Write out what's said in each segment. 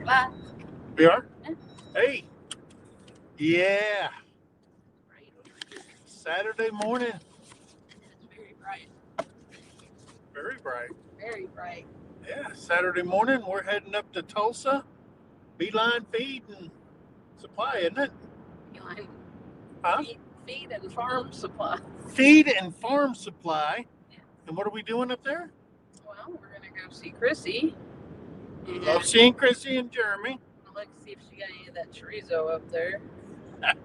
Live. We are? Yeah. Hey. Yeah. Right over here. Saturday morning. It's very bright. Very bright. Very bright. Yeah. Saturday morning. We're heading up to Tulsa. Beeline feed and supply, isn't it? Beeline. Huh? Feed and farm supply. Feed and farm supply. Yeah. And what are we doing up there? Well, we're going to go see Chrissy. Love seeing Chrissy and Jeremy. Let's see if she got any of that chorizo up there. And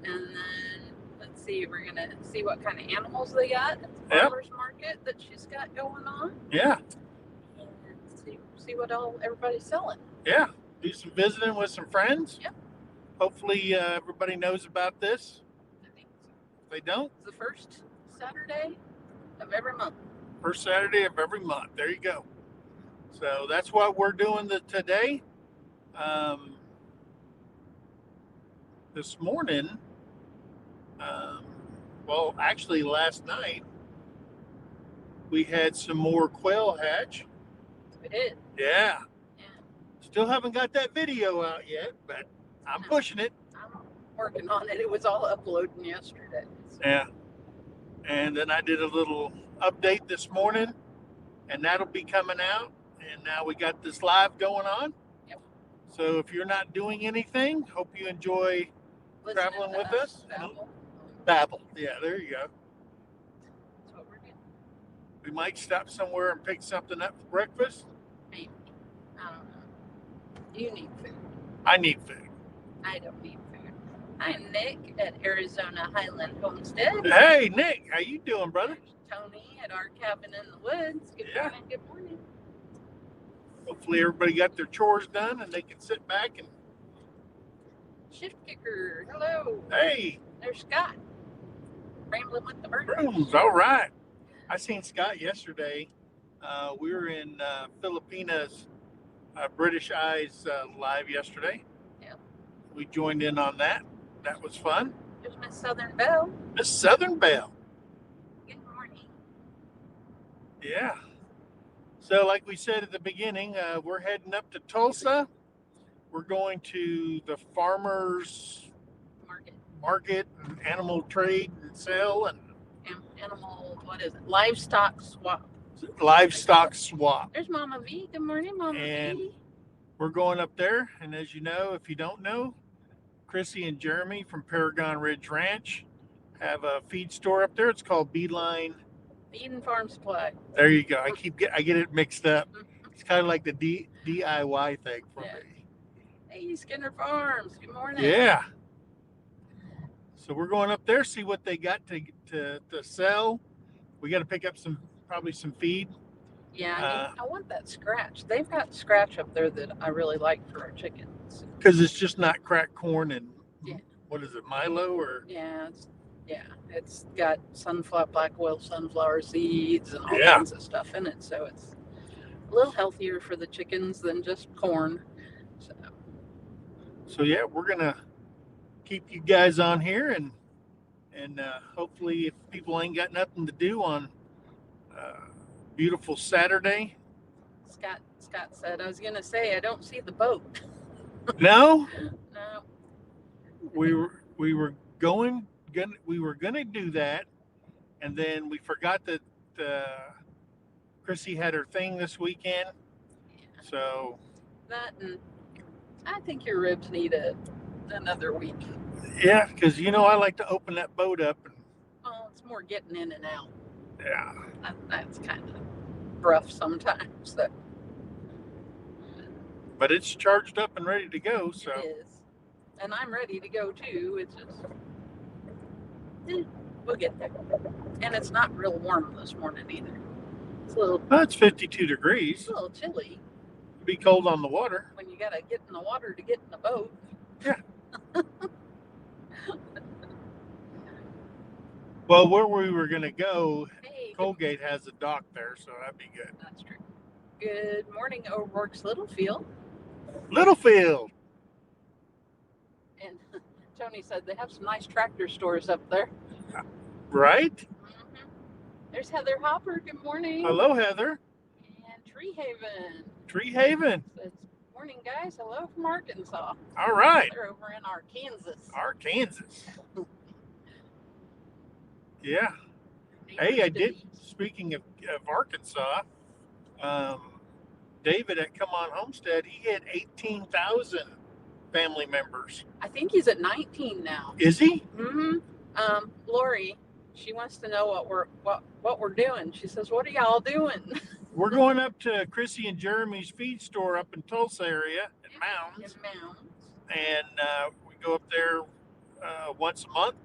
then let's see, we're going to see what kind of animals they got at the farmer's market that she's got going on. Yeah. And see what all everybody's selling. Yeah. Do some visiting with some friends. Yep. Hopefully everybody knows about this. I think so. If they don't, It's the first Saturday of every month. First Saturday of every month. There you go. So that's what we're doing today. This morning, well, actually last night, we had some more quail hatch. We did. Yeah. Yeah. Still haven't got that video out yet, but I'm pushing it. I'm working on it. It was all uploading yesterday. So. Yeah. And then I did a little update this morning, and that'll be coming out. And now we got this live going on. Yep. So if you're not doing anything, hope you enjoy traveling with us. Babble. Yeah, there you go. That's what we're doing. We might stop somewhere and pick something up for breakfast. Maybe. I don't know. You need food. I need food. I don't need food. I'm Nick at Arizona Highland Homestead. Hey, Nick. How you doing, brother? There's Tony at our cabin in the woods. Good morning. Good morning. Hopefully everybody got their chores done and they can sit back and... Shift kicker. Hello. Hey. There's Scott. Rambling with the birds. All right. I seen Scott yesterday. We were in Filipinas, British Eyes live yesterday. Yeah. We joined in on that. That was fun. There's Miss Southern Belle. Miss Southern Belle. Good morning. Yeah. So like we said at the beginning, we're heading up to Tulsa. We're going to the farmers market and animal trade and sell and animal, what is it? Livestock swap. There's Mama V. Good morning, Mama and V. We're going up there, and as you know, if you don't know, Chrissy and Jeremy from Paragon Ridge Ranch have a feed store up there. It's called Beeline Feed and Farm Supply. There you go. I get it mixed up. It's kind of like the DIY thing for me. Hey, Skinner Farms. Good morning. Yeah. So we're going up there, see what they got to sell. We got to pick up probably some feed. Yeah, I want that scratch. They've got scratch up there that I really like for our chickens. Because it's just not cracked corn and what is it, Milo or? Yeah, it's got black oil sunflower seeds and all kinds of stuff in it, so it's a little healthier for the chickens than just corn. So yeah, we're gonna keep you guys on here and hopefully if people ain't got nothing to do on beautiful Saturday. Scott said, I was gonna say I don't see the boat. No? No. We were gonna do that, and then we forgot that Chrissy had her thing this weekend. Yeah. So that, and I think your ribs need another week. Yeah, because I like to open that boat up. Well, it's more getting in and out. Yeah. That's kind of rough sometimes. So. But it's charged up and ready to go. So. It is. And I'm ready to go too. It's just, we'll get there. And it's not real warm this morning either. It's a little. Well, it's 52 degrees. It's a little chilly. It'll be cold on the water. When you gotta get in the water to get in the boat. Yeah. Well, where we were going to go, Colgate has a dock there, so that'd be good. That's true. Good morning, O'Rourke's Littlefield. Littlefield. And Tony said they have some nice tractor stores up there. Right? Mm-hmm. There's Heather Hopper. Good morning. Hello, Heather. And Tree Haven. Tree Haven. Says, Morning, guys. Hello from Arkansas. All right. They're over in Arkansas. Arkansas. Yeah. Hey, I did. Speaking of Arkansas, David at Come On Homestead, he had 18,000 family members. I think he's at 19 now. Is he? Mm-hmm. Lori, she wants to know what we're doing. She says, "What are y'all doing?" We're going up to Chrissy and Jeremy's feed store up in Tulsa area in Mounds. And we go up there once a month.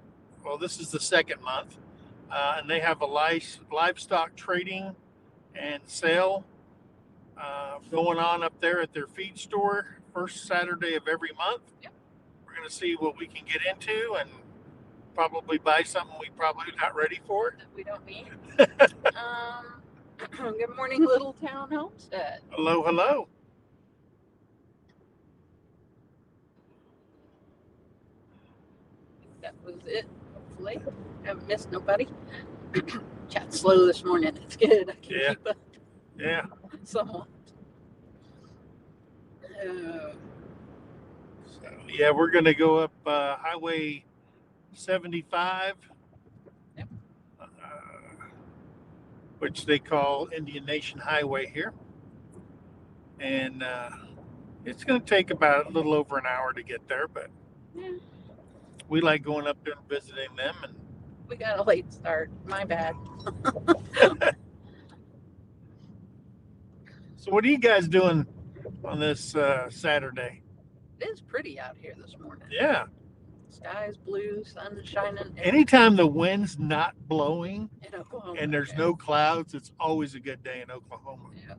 Well, this is the second month. And they have a livestock trading and sale going on up there at their feed store first Saturday of every month. Yep. We're going to see what we can get into and probably buy something we probably not ready for. That we don't need. Good morning, Little Town Homestead. Hello, hello. That was it. Hopefully, haven't missed nobody. Chat slow this morning. It's good. I can keep up. Yeah. Somewhat. So, yeah, we're going to go up Highway 75, yep. Which they call Indian Nation Highway here. And it's going to take about a little over an hour to get there, but we like going up there and visiting them. And we got a late start. My bad. So what are you guys doing on this Saturday? It is pretty out here this morning. Yeah. Sky's blue, sun is shining. Anytime the wind's not blowing in Oklahoma, and there's no clouds, it's always a good day in Oklahoma. Yeah.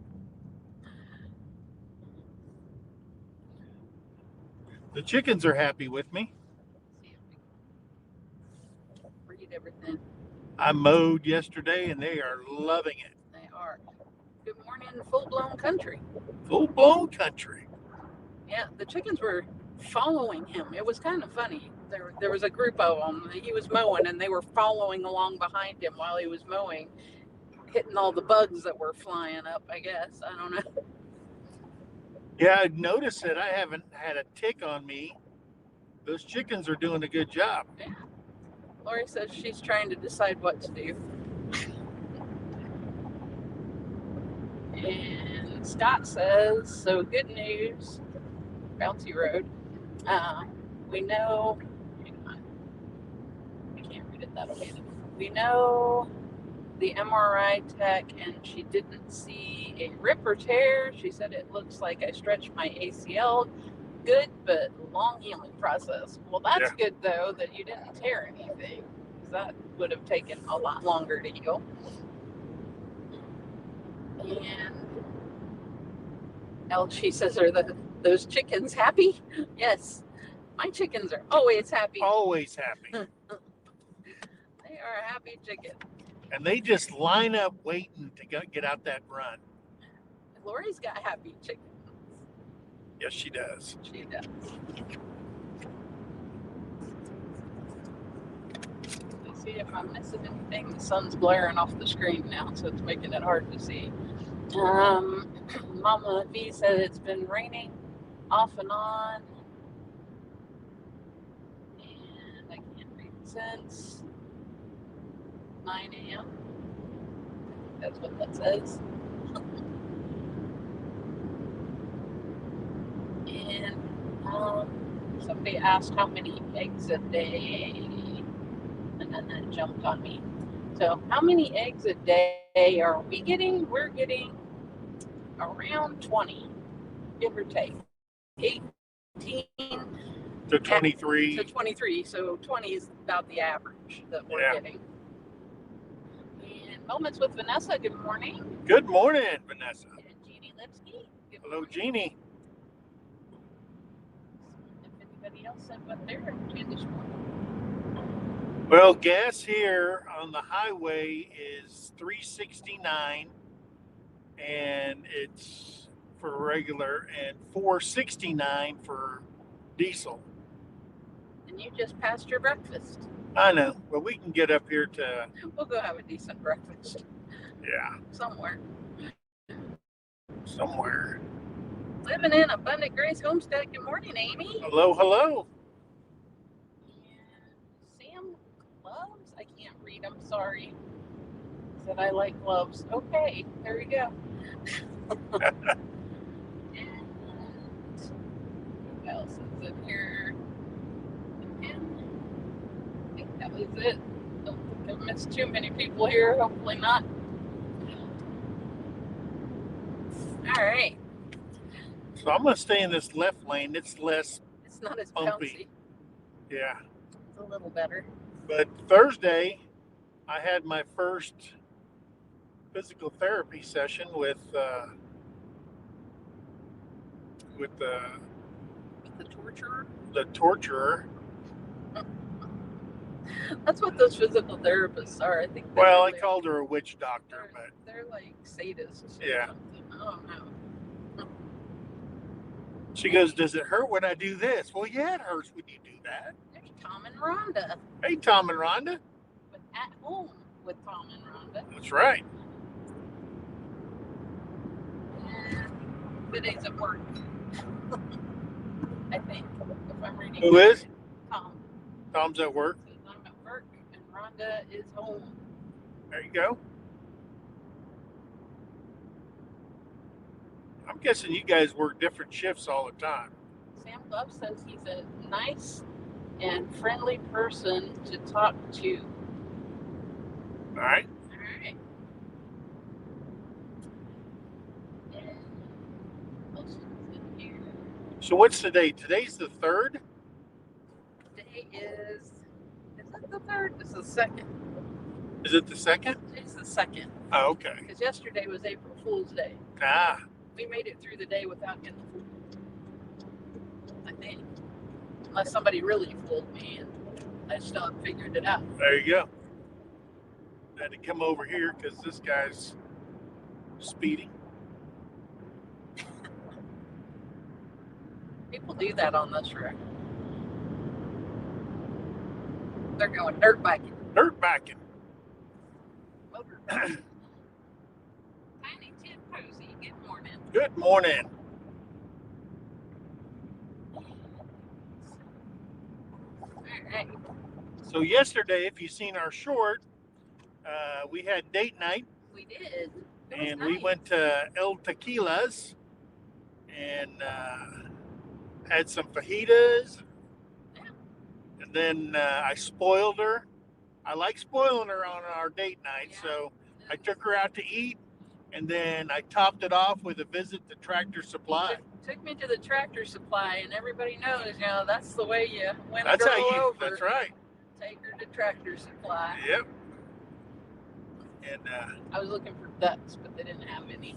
The chickens are happy with me. Read everything. I mowed yesterday and they are loving it. They are. Good morning, full-blown country. Full-blown country. Yeah, the chickens were following him. It was kind of funny. There was a group of them. He was mowing, and they were following along behind him while he was mowing, hitting all the bugs that were flying up, I guess. I don't know. Yeah, I noticed that I haven't had a tick on me. Those chickens are doing a good job. Yeah. Lori says she's trying to decide what to do. And Scott says, so good news, Bouncy Road. We know, hang on, I can't read it that way. We know the MRI tech, and she didn't see a rip or tear. She said it looks like I stretched my ACL. Good, but long healing process. Well, that's good, though, that you didn't tear anything, because that would have taken a lot longer to heal. And she says, are those chickens happy? Yes. My chickens are always happy. Always happy. They are a happy chicken. And they just line up waiting to get out that run. Lori's got happy chickens. Yes, she does. She does. Let's see if I'm missing anything. The sun's blaring off the screen now, so it's making it hard to see. Mama V said it's been raining off and on. And I can't read since 9 a.m. That's what that says. And somebody asked how many eggs a day, and then that jumped on me. So how many eggs a day are we getting? We're getting around 20, give or take. 18 to 23. To 23, so 20 is about the average that we're getting. And Moments with Vanessa, good morning. Good morning, Vanessa. And Jeannie Lipsky. Hello, Jeannie. If anybody else said what they're up to this morning. Well, gas here on the highway is $3.69, and it's for regular, and $4.69 for diesel. And you just passed your breakfast. I know, but we can get up here to. We'll go have a decent breakfast. Yeah. Somewhere. Living in Abundant Grace Homestead. Good morning, Amy. Hello, hello. Sam Gloves? I can't read, I'm sorry. Said I like gloves. Okay, there we go. And who else is in here? And I think that was it. Don't think I've missed too many people here. Hopefully not. All right. So I'm going to stay in this left lane. It's less It's not as bumpy. bouncy. Yeah. It's a little better. But Thursday, I had my first physical therapy session with the torturer. The torturer. That's what those physical therapists are. I think. Well, I called her a witch doctor, but they're like sadists. Yeah. I don't know. She goes, "Does it hurt when I do this?" Well, yeah, it hurts when you do that. There's Tom and Rhonda. Hey, Tom and Rhonda. With At Home with Tom and Rhonda. That's right. The days at work. I think, if I'm reading. Who is? Tom. Tom's at work. I'm at work and Rhonda is home. There you go. I'm guessing you guys work different shifts all the time. Sam Love says he's a nice and friendly person to talk to. All right. All right. So what's today? Today's the 3rd? Today is it the 3rd? It's the 2nd. Is it the 2nd? It's the 2nd. Oh, okay. Because yesterday was April Fool's Day. Ah. We made it through the day without getting fooled. I think. Unless somebody really fooled me and I still haven't figured it out. There you go. Had to come over here because this guy's speeding. People do that on this road. They're going dirt biking. Dirt biking. Motor biking. Tiny Tim Posey, good morning. Good morning. All right. So yesterday, if you've seen our short, we had date night. We did. And nice. we went to El Tequila's and had some fajitas. Yeah. And then I spoiled her. I like spoiling her on our date night, Yeah. so I took her out to eat, and then I topped it off with a visit to Tractor Supply. Took me to the Tractor Supply, and everybody knows, that's the way you win a That's girl how you. over. That's right. Take her to Tractor Supply. Yep. And I was looking for ducks, but they didn't have any.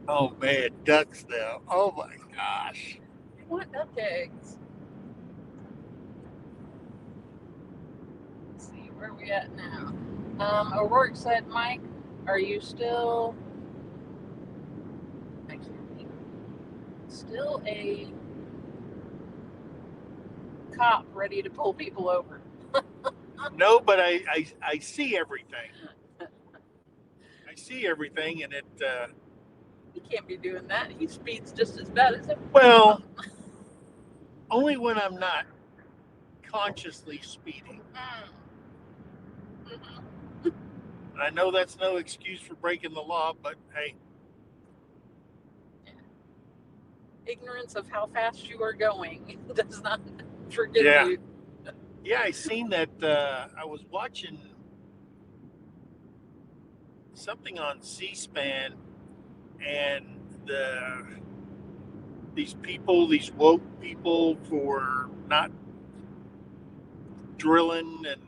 oh man, ducks though. Oh my gosh. I want duck eggs. Let's see, where are we at now? O'Rourke said, Mike, are you still... I can't read. Still a cop ready to pull people over? No, but I see everything. I see everything, and it. He can't be doing that. He speeds just as bad as him. Well, only when I'm not consciously speeding. Mm-hmm. And I know that's no excuse for breaking the law, but hey. Ignorance of how fast you are going does not forgive you. Yeah, I seen that. I was watching something on C-SPAN, and these woke people for not drilling, and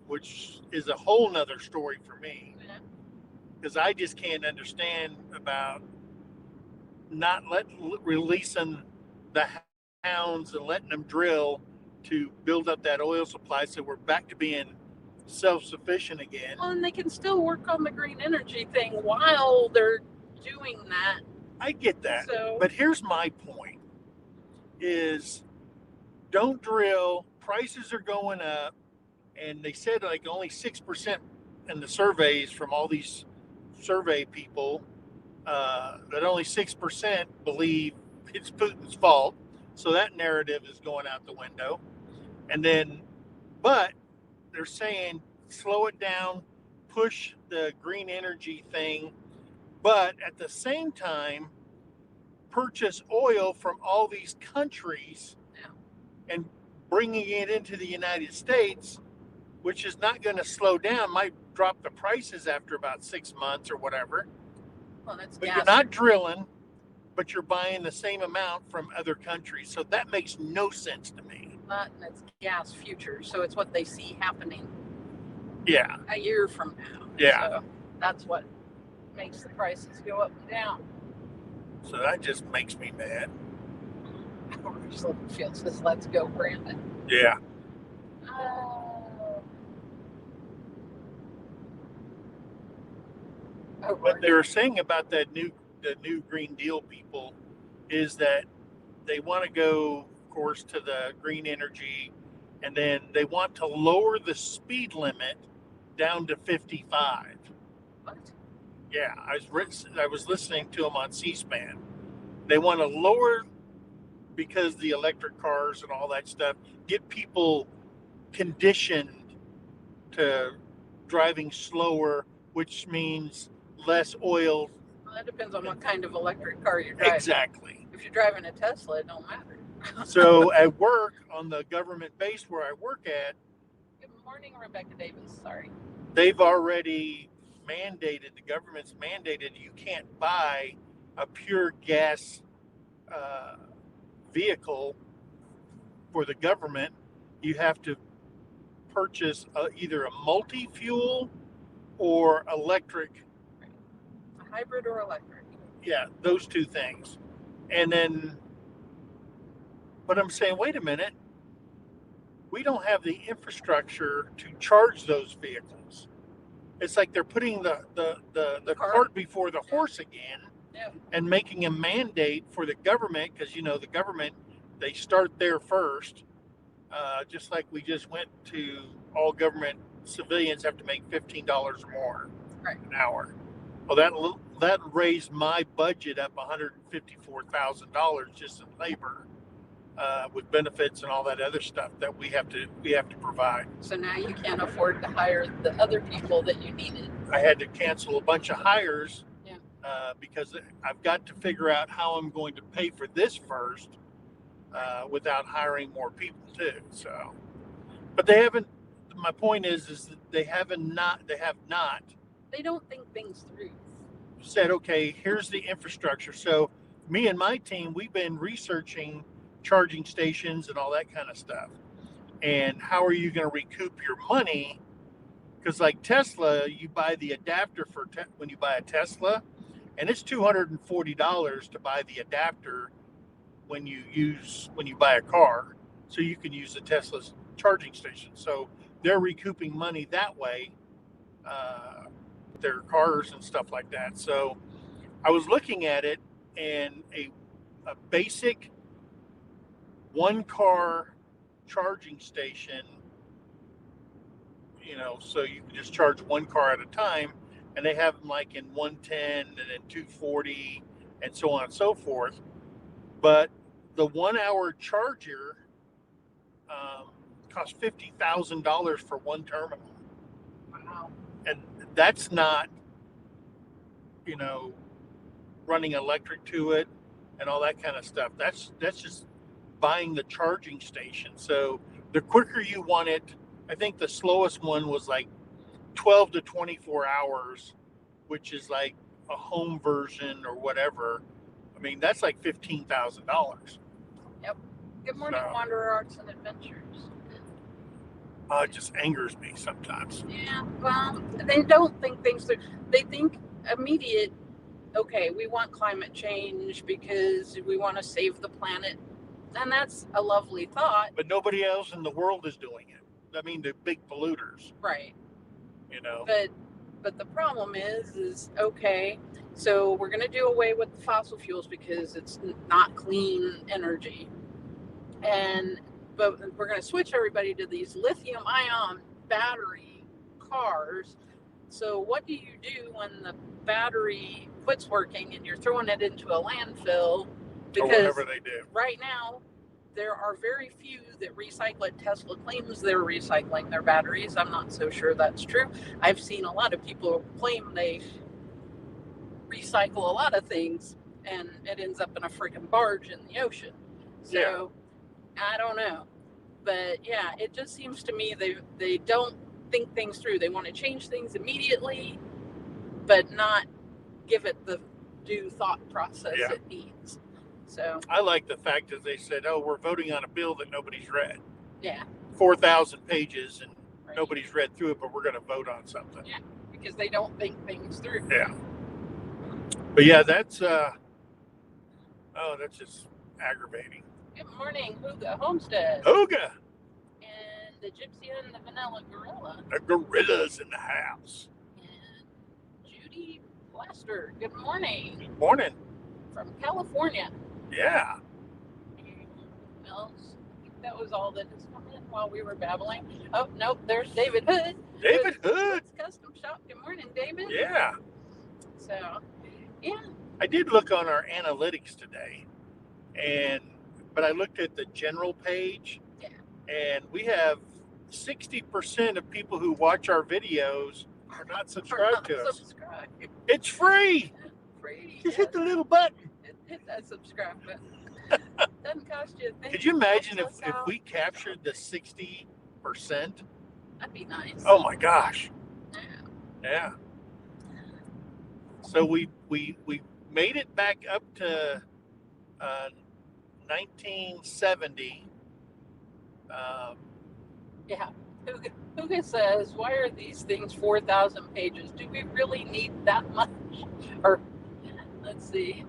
which is a whole nother story for me, because I just can't understand about not releasing the hounds and letting them drill to build up that oil supply, so we're back to being self-sufficient again. Well, and they can still work on the green energy thing while they're doing that. I get that. So, but here's my point is, don't drill. Prices are going up, and they said like only 6% in the surveys from all these survey people that only 6% believe it's Putin's fault. So that narrative is going out the window. And then, but they're saying slow it down, push the green energy thing, but at the same time, purchase oil from all these countries and bringing it into the United States, which is not going to slow down, might drop the prices after about 6 months or whatever. Well, that's But gas. you're not drilling, but you're buying the same amount from other countries. So that makes no sense to me. And it's gas futures, so it's what they see happening. Yeah. A year from now. Yeah. So that's what makes the prices go up and down. So that just makes me mad. Field says, "Let's go, Brandon." Yeah. What they were saying about the new Green Deal people is that they want to go, of course, to the green energy, and then they want to lower the speed limit down to 55. What? Yeah, I was listening to them on C-SPAN. They want to lower, because the electric cars and all that stuff, get people conditioned to driving slower, which means less oil. Well, that depends on what kind of electric car you're driving. Exactly. If you're driving a Tesla, it don't matter. So at work, on the government base where I work at, Good morning, Rebecca Davis. Sorry. they've already mandated, the government's mandated, you can't buy a pure gas vehicle for the government. You have to purchase either a multi-fuel or electric. A hybrid or electric. Yeah, those two things. And then, but I'm saying, wait a minute, we don't have the infrastructure to charge those vehicles. It's like they're putting the cart before the horse again. Yeah. And making a mandate for the government, because the government, they start there first, just like we just went to all government civilians have to make $15 or more an hour. Well, that raised my budget up $154,000 just in labor, with benefits and all that other stuff that we have to provide. So now you can't afford to hire the other people that you needed. I had to cancel a bunch of hires. Because I've got to figure out how I'm going to pay for this first, without hiring more people too. So, but they haven't. My point is that they have not. They don't think things through. Said, okay, here's the infrastructure. So, me and my team, we've been researching charging stations and all that kind of stuff. And how are you going to recoup your money? Because like Tesla, you buy the adapter when you buy a Tesla. And it's $240 to buy the adapter when you buy a car, so you can use the Tesla's charging station. So they're recouping money that way, their cars and stuff like that. So I was looking at it, and a basic one car charging station, so you can just charge one car at a time. And they have them like in 110 and then 240 and so on and so forth. But the 1 hour charger costs $50,000 for one terminal. Wow. And that's not, running electric to it and all that kind of stuff. That's just buying the charging station. So the quicker you want it, I think the slowest one was like 12 to 24 hours, which is like a home version or whatever. I mean, that's like $15,000. Yep. Good morning, Wanderer Arts and Adventures. It just angers me sometimes. Yeah, well, they don't think things through. They think immediate, okay, we want climate change because we want to save the planet. And that's a lovely thought. But nobody else in the world is doing it. I mean, the big polluters. Right. But the problem is okay, so we're going to do away with the fossil fuels because it's not clean energy, but we're going to switch everybody to these lithium-ion battery cars. So what do you do when the battery quits working and you're throwing it into a landfill, or because whatever they do. right now there are very few that recycle it. Tesla claims they're recycling their batteries. I'm not so sure that's true. I've seen a lot of people claim they recycle a lot of things, and it ends up in a freaking barge in the ocean. So I don't know. But yeah, it just seems to me they don't think things through. They want to change things immediately, but not give it the due thought process it needs. So I like the fact that they said, "Oh, we're voting on a bill that nobody's read." Yeah. 4,000 pages, and nobody's read through it, but we're going to vote on something. Yeah, because they don't think things through. Yeah. But yeah, that's that's just aggravating. Good morning, Hooga Homestead. Hooga! And the Gypsy and the Vanilla Gorilla. The gorilla's in the house. And Judy Plaster, good morning. Good morning. From California. Yeah. And else? I think that was all that has come in while we were babbling. Oh, nope, there's David Hood. David Hood. Custom Shop. Good morning, David. Yeah. So, yeah. I did look on our analytics today, but I looked at the general page, and we have 60% of people who watch our videos are not subscribed to us. It's free. Free. Just hit the little button. Hit that subscribe button. Doesn't cost you a thing. Could you imagine if we captured the 60%? That'd be nice. Oh my gosh. Yeah. So we made it back up to 1970. Yeah. Huga says, why are these things 4,000 pages? Do we really need that much? Or, let's see.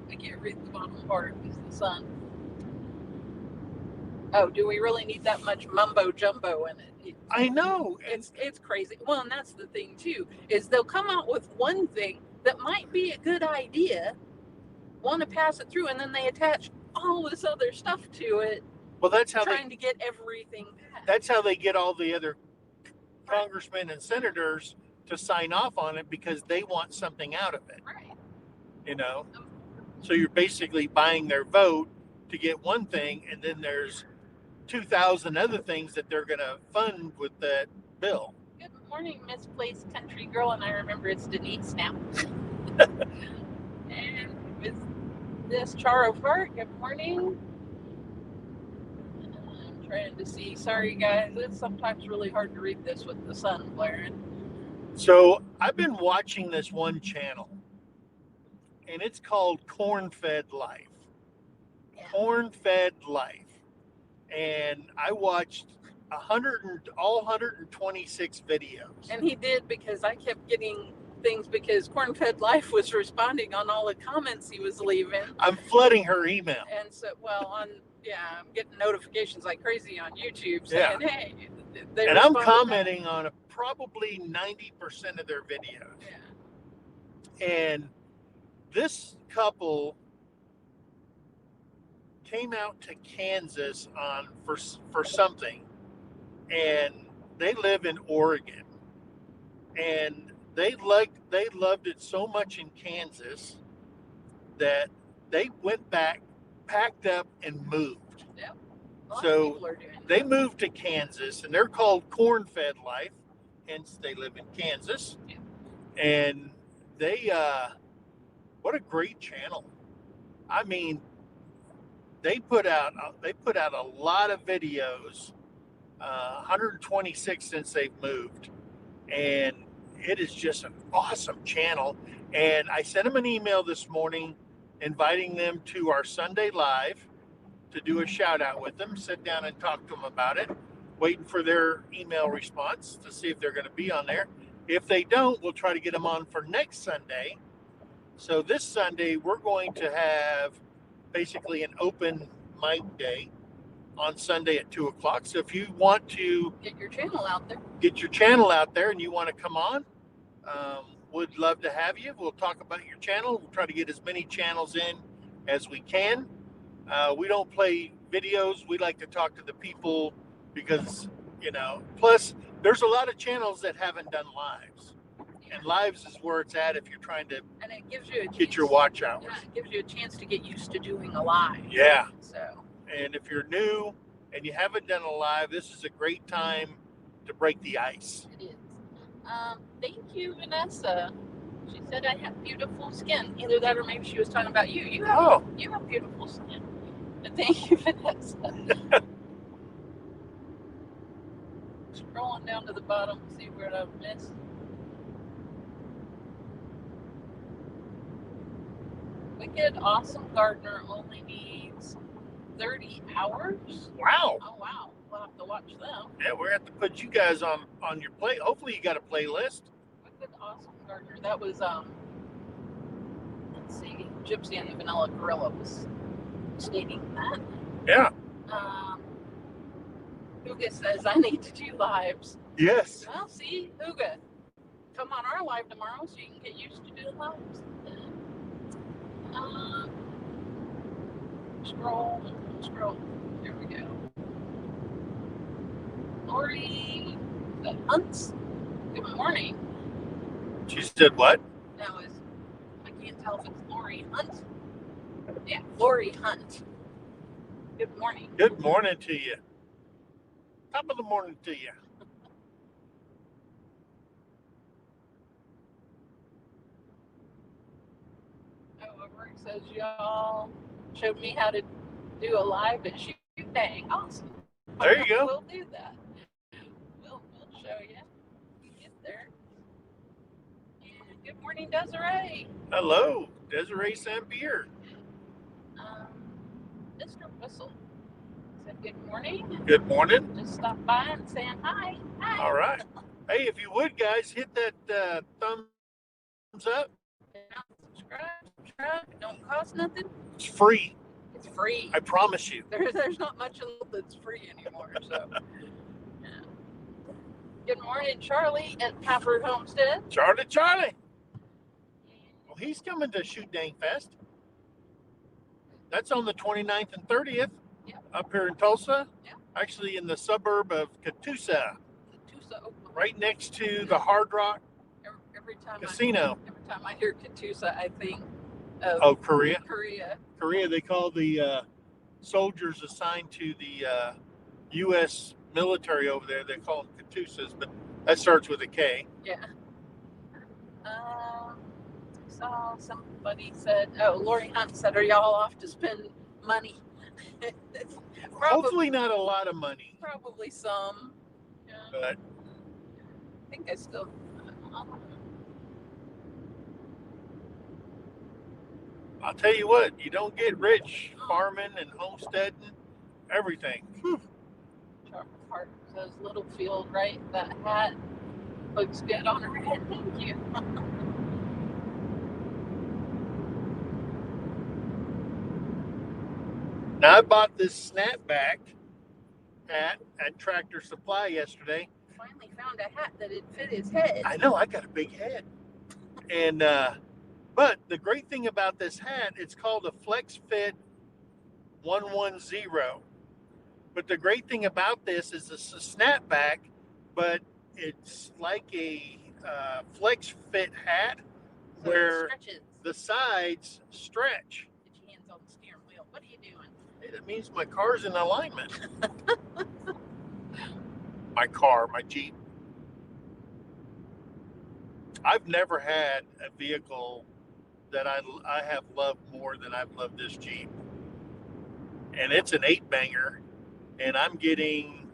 I can't read the bottom part because the sun. Oh, do we really need that much mumbo jumbo in it? I know. It's crazy. Well, and that's the thing too, is they'll come out with one thing that might be a good idea, want to pass it through, and then they attach all this other stuff to it. Well, that's how trying to get everything passed. That's how they get all the other congressmen and senators to sign off on it, because they want something out of it. Right. You know? So you're basically buying their vote to get one thing, and then there's 2,000 other things that they're going to fund with that bill. Good morning, misplaced country girl, and I remember it's Denise now. And with this Char of Heart, good morning. I'm trying to see. Sorry, guys. It's sometimes really hard to read this with the sun blaring. So I've been watching this one channel, and it's called Corn-Fed Life. Yeah. Corn-Fed Life. And I watched all 126 videos. And he did, because I kept getting things, because Corn-Fed Life was responding on all the comments he was leaving. I'm flooding her email. And so, I'm getting notifications like crazy on YouTube saying, hey. And I'm commenting on probably 90% of their videos. Yeah. And this couple came out to Kansas for something, and they live in Oregon, and they loved it so much in Kansas that they went back, packed up, and moved. Yeah. So they moved to Kansas, and they're called Corn-Fed Life, hence they live in Kansas. Yeah. And they what a great channel. I mean, they put out a lot of videos, 126 since they've moved, and it is just an awesome channel. And I sent them an email this morning inviting them to our Sunday Live to do a shout out with them, sit down and talk to them about it, waiting for their email response to see if they're going to be on there. If they don't, we'll try to get them on for next Sunday. So this Sunday, we're going to have basically an open mic day on Sunday at 2:00. So if you want to get your channel out there and you want to come on, would love to have you. We'll talk about your channel. We'll try to get as many channels in as we can. We don't play videos. We like to talk to the people because, plus there's a lot of channels that haven't done lives. And lives is where it's at if you're trying to And it gives you a get chance, your watch hours. Yeah, it gives you a chance to get used to doing a live. Yeah. So. And if you're new and you haven't done a live, this is a great time to break the ice. It is. Thank you, Vanessa. She said I have beautiful skin. Either that or maybe she was talking about you. You have beautiful skin. But thank you, Vanessa. Scrolling down to the bottom to see where I've missed. Wicked Awesome Gardener only needs 30 hours. Wow. Oh, wow. We'll have to watch them. Yeah, we're going to have to put you guys on your play. Hopefully you got a playlist. Wicked Awesome Gardener. That was, let's see, Gypsy and the Vanilla Gorilla was stating that. Yeah. Huga says, I need to do lives. Yes. Well, see, Huga, come on our live tomorrow so you can get used to doing lives. Scroll. There we go. Lori Hunts. Good morning. She said what? Now I can't tell if it's Lori Hunt. Yeah, Lori Hunt. Good morning. Good morning to you. Top of the morning to you. Rick says y'all showed me how to do a live at Shoot Dang. Awesome. There you go. We'll do that. We'll show you. Get there. And good morning, Desiree. Hello, Desiree St. Pierre. Mr. Whistle said good morning. Good morning. Just stop by and saying hi. Hi. All right. Hey, if you would, guys, hit that thumbs up. Subscribe. It don't cost nothing. It's free. It's free. I promise you. There's not much that's free anymore. So. Yeah. Good morning, Charlie at Pafford Homestead. Charlie. Well, he's coming to Shoot Dang Fest. That's on the 29th and 30th. Yep. Up here in Tulsa. Yep. Actually in the suburb of Catoosa. Oklahoma. Right next to the Hard Rock Casino. Every time I hear Catoosa, I think of Korea. Korea. They call the soldiers assigned to the U.S. military over there. They call them Catoosas, but that starts with a K. Yeah. I saw somebody said, Lori Hunt said, are y'all off to spend money? Hopefully not a lot of money. Probably some. Yeah. But I think I still. I'll tell you what, you don't get rich farming and homesteading, everything. Charles Hart says Littlefield, right? That hat looks good on her head. Thank you. Now, I bought this snapback hat at Tractor Supply yesterday. Finally found a hat that would fit his head. I know, I got a big head. And, but the great thing about this hat, it's called a Flex Fit 110. But the great thing about this is it's a snapback, but it's like a Flex Fit hat so where the sides stretch. Get your hands on the steering wheel. What are you doing? Hey, that means my car's in alignment. My Jeep. I've never had a vehicle that I have loved more than I've loved this Jeep. And it's an 8-banger, and I'm getting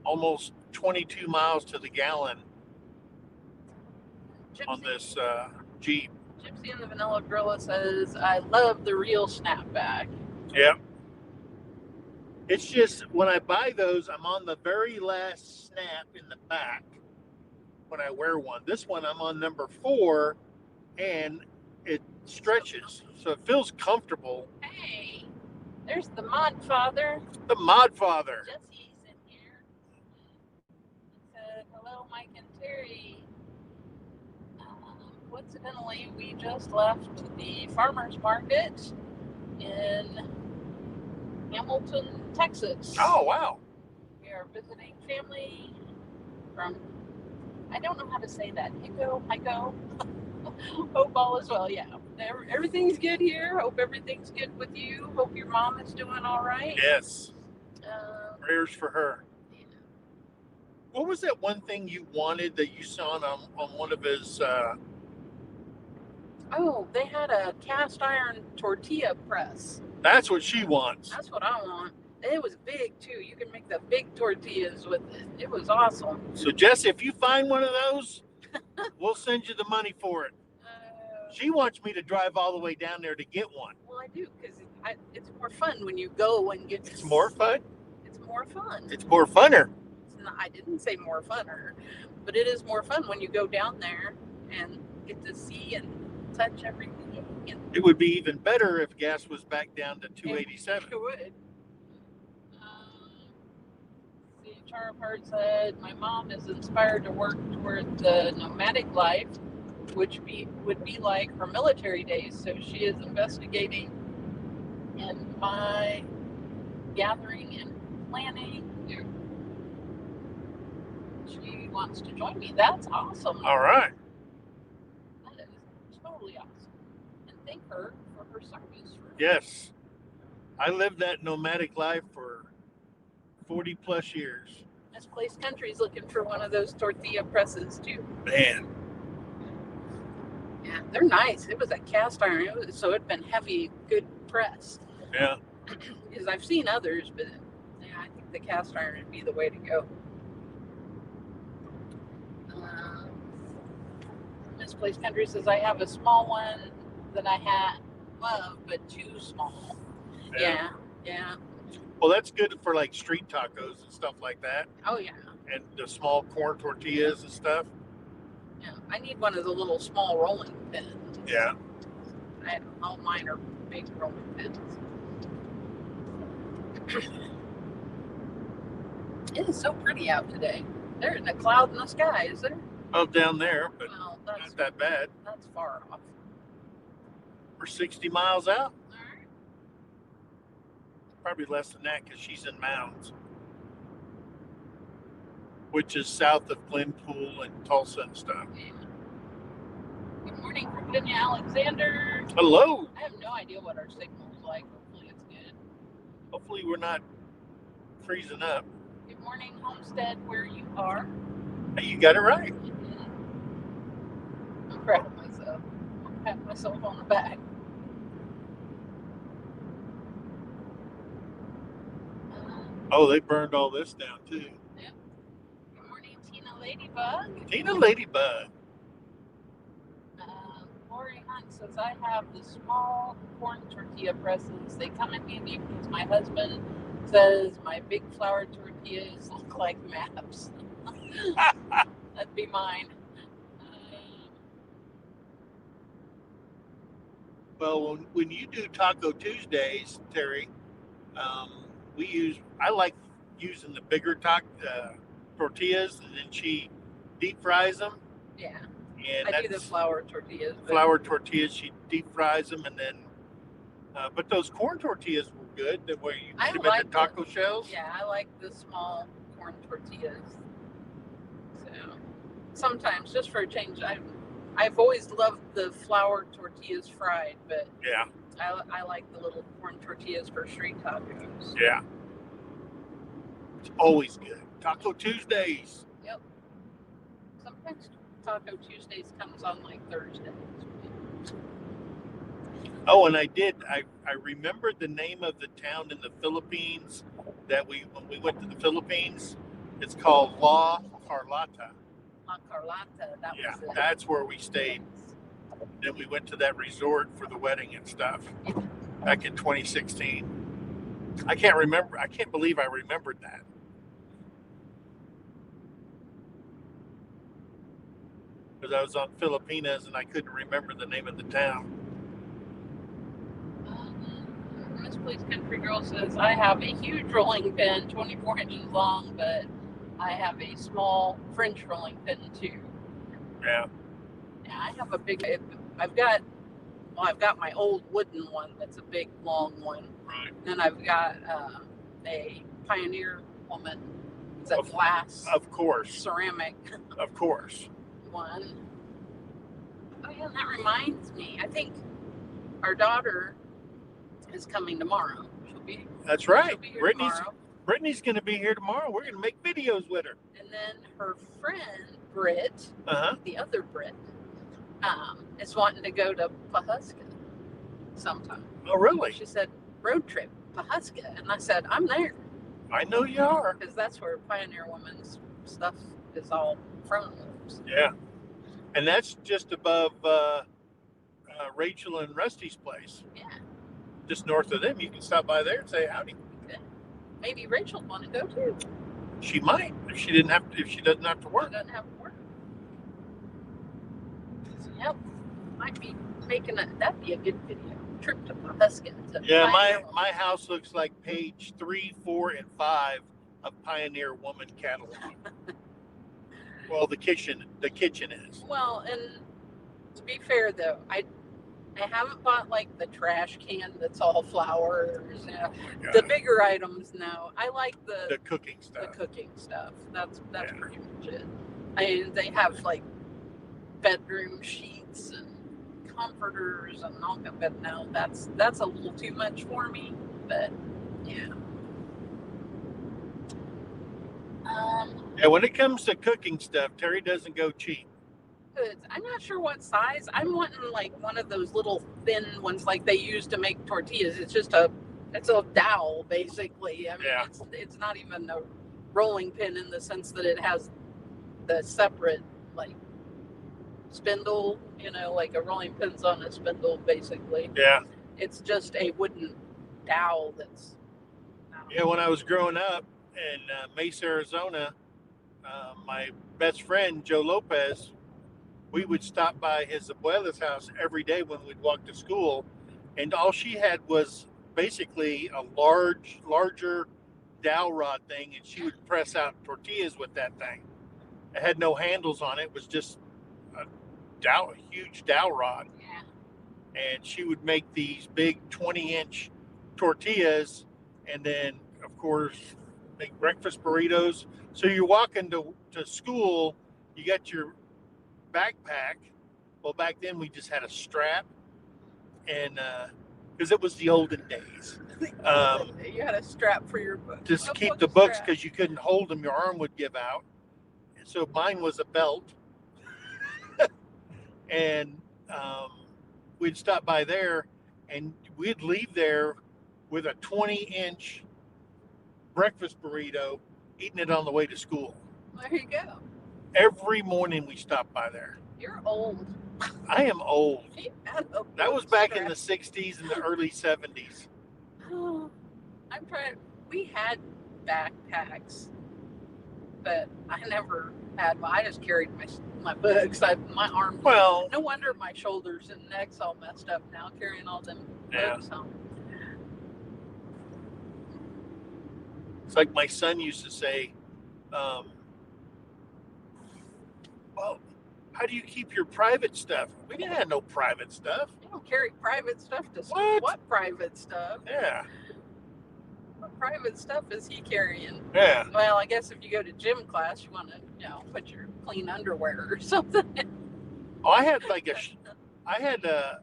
almost 22 miles to the gallon on this Jeep. Gypsy and the Vanilla Gorilla says, I love the real snapback. Yep. It's just when I buy those, I'm on the very last snap in the back when I wear one. This one, I'm on number 4, and it stretches, so it feels comfortable. Hey, there's the Mod Father. The Mod Father. Jesse's in here. He said, hello, Mike and Terry. Coincidentally, we just left the farmer's market in Hamilton, Texas. Oh, wow. We are visiting family from I don't know how to say that. Hiko. Hope all is well. Yeah, everything's good here. Hope everything's good with you. Hope your mom is doing all right. Yes. Prayers for her. Yeah. What was that one thing you wanted that you saw on one of his? Oh, they had a cast iron tortilla press. That's what she wants. That's what I want. It was big too. You can make the big tortillas with it. It was awesome. So Jesse, if you find one of those, we'll send you the money for it. She wants me to drive all the way down there to get one. Well, I do because it's more fun when you go and get. It's more fun. It's more fun. It's more funner. I didn't say more funner, but it is more fun when you go down there and get to see and touch everything. And it would be even better if gas was back down to $2.87. It would. Tara Part said, my mom is inspired to work toward the nomadic life, which would be like her military days. So she is investigating in my gathering and planning. She wants to join me. That's awesome. All right. That is totally awesome. And thank her for her service. Yes. I lived that nomadic life for 40 plus years. Misplaced Country's looking for one of those tortilla presses too. Man. Yeah, they're nice. It was a cast iron, so it'd been heavy, good press. Yeah. Because I've seen others, but yeah, I think the cast iron would be the way to go. Misplaced Country says, I have a small one that I love, but too small. Yeah. Well, that's good for like street tacos and stuff like that. Oh, yeah. And the small corn tortillas and stuff. Yeah, I need one of the little small rolling pins. Yeah. All mine are big rolling pins. It is so pretty out today. There isn't a cloud in the sky, is there? Oh, down there, but well, not that bad. That's far off. We're 60 miles out. All right. Probably less than that because she's in Mounds, which is south of Glenpool and Tulsa and stuff. Yeah. Good morning, Virginia Alexander. Hello. I have no idea what our signal's like. Hopefully it's good. Hopefully we're not freezing up. Good morning, Homestead, where you are. Hey, you got it right. I'm proud of myself. I'm patting myself on the back. Oh, they burned all this down too. Yep. Good morning, Tina Ladybug. Tina Ladybug. Lori Hunt says, I have the small corn tortilla presses. They come in handy because my husband says my big flour tortillas look like maps. That'd be mine. Well, when you do Taco Tuesdays, Terry, I like using the bigger tortillas, and then she deep fries them. Yeah. And I do the flour tortillas. She deep fries them, and then. But those corn tortillas were good. The way you put them in the taco shells. Yeah, I like the small corn tortillas. So sometimes, just for a change, I've always loved the flour tortillas fried, but yeah, I like the little corn tortillas for street tacos. Yeah, it's always good. Taco Tuesdays. Yep. Sometimes Taco Tuesdays comes on like Thursdays. Oh, and I remembered the name of the town in the Philippines when we went to the Philippines. It's called La Carlota. La Carlota, that was it. That's where we stayed. Then we went to that resort for the wedding and stuff back in 2016. I can't believe I remembered that. Because I was on Filipinas and I couldn't remember the name of the town. Misplaced Country Girl says, I have a huge rolling pin, 24 inches long, but I have a small French rolling pin too. Yeah. Yeah, I have a big, I've got my old wooden one that's a big, long one. Right. And I've got a Pioneer Woman It's a glass, of course, ceramic of course. one. Oh yeah, that reminds me. I think our daughter is coming tomorrow. That's right. She'll be here Brittany's tomorrow. Brittany's going to be here tomorrow. We're going to make videos with her. And then her friend Britt, the other Britt, is wanting to go to Pahuska sometime. Oh, really? She said road trip Pahuska, and I said I'm there. I know you are, because that's where Pioneer Woman's stuff is all from. Yeah, and that's just above Rachel and Rusty's place. Yeah. Just north of them. You can stop by there and say howdy. Okay. Maybe Rachel want to go too. She might if she didn't have to. If she doesn't have to work. She doesn't have to work. So, yep. Might be making that'd be a good video. Trip to Pahuska. Yeah, my house looks like page 3, 4, and 5 of Pioneer Woman catalog. Well, the kitchen is. Well, and to be fair though, I haven't bought like the trash can that's all flowers. You know. The bigger items, no. I like the cooking stuff. The cooking stuff. That's pretty much it. I mean, they have like bedroom sheets and comforters and all that, but no, that's a little too much for me. But yeah. Yeah, when it comes to cooking stuff, Terry doesn't go cheap. I'm not sure what size. I'm wanting like one of those little thin ones like they use to make tortillas. It's a dowel basically. I mean, it's not even a rolling pin in the sense that it has the separate like spindle, you know, like a rolling pin's on a spindle basically. Yeah. It's just a wooden dowel that's. Yeah, when I was growing up in Mesa, Arizona, my best friend Joe Lopez, we would stop by his abuela's house every day when we'd walk to school, and all she had was basically a larger dowel rod thing, and she would press out tortillas with that thing. It had no handles on it. It was just a huge dowel rod. Yeah. And she would make these big 20-inch tortillas, and then, of course, make breakfast burritos. So you're walking to school, you got your backpack. Well, back then we just had a strap, and because it was the olden days. You had a strap for your books. Just keep the books because you couldn't hold them; your arm would give out. And so mine was a belt, and we'd stop by there, and we'd leave there with a 20-inch breakfast burrito, eating it on the way to school. There you go. Every morning we stopped by there. You're old. I am old. That was back in the 60s and the early 70s. Oh, I'm trying. We had backpacks, but I never had. I just carried my books. My arms. Well, no wonder my shoulders and necks all messed up now carrying all them books home. It's like my son used to say, well, how do you keep your private stuff? We didn't have no private stuff. You don't carry private stuff to school. What private stuff? Yeah. What private stuff is he carrying? Yeah. Well, I guess if you go to gym class, you want to, put your clean underwear or something. Oh, I had a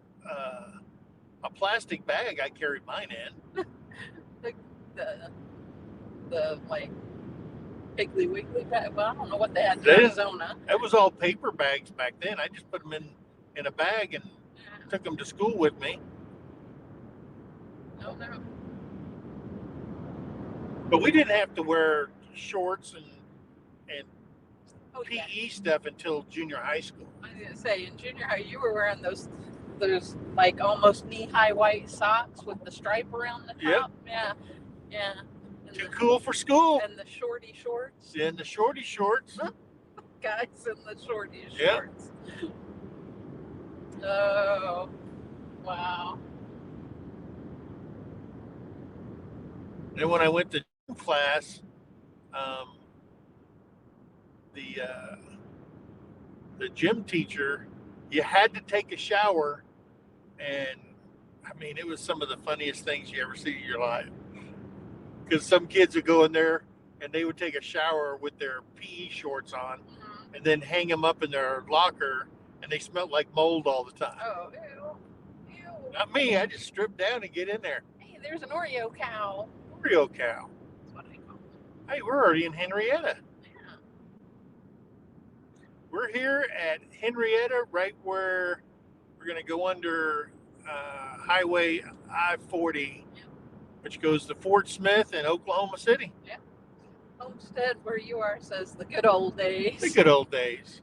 plastic bag I carried mine in. the like Piggly Wiggly bag. Well, I don't know what they had in Arizona. It was all paper bags back then. I just put them in a bag and took them to school with me. No. But we didn't have to wear shorts and PE stuff until junior high school. I was gonna say in junior high you were wearing those like almost knee-high white socks with the stripe around the top. Yep. Yeah. Too cool for school. And the shorty shorts. And the shorty shorts. Guys in the shorty shorts. Oh, wow. Then when I went to gym class, the gym teacher, you had to take a shower, and I mean, it was some of the funniest things you ever see in your life. Because some kids would go in there and they would take a shower with their PE shorts on, Mhm. and then hang them up in their locker, and they smelled like mold all the time. Oh, ew. Ew. Not me. I just strip down and get in there. Hey, there's an Oreo cow. Oreo cow. That's what I call them. Hey, we're already in Henrietta. Yeah. We're here at Henrietta, right where we're going to go under Highway I-40, which goes to Fort Smith and Oklahoma City. Yeah. Homestead, where you are, says the good old days. The good old days.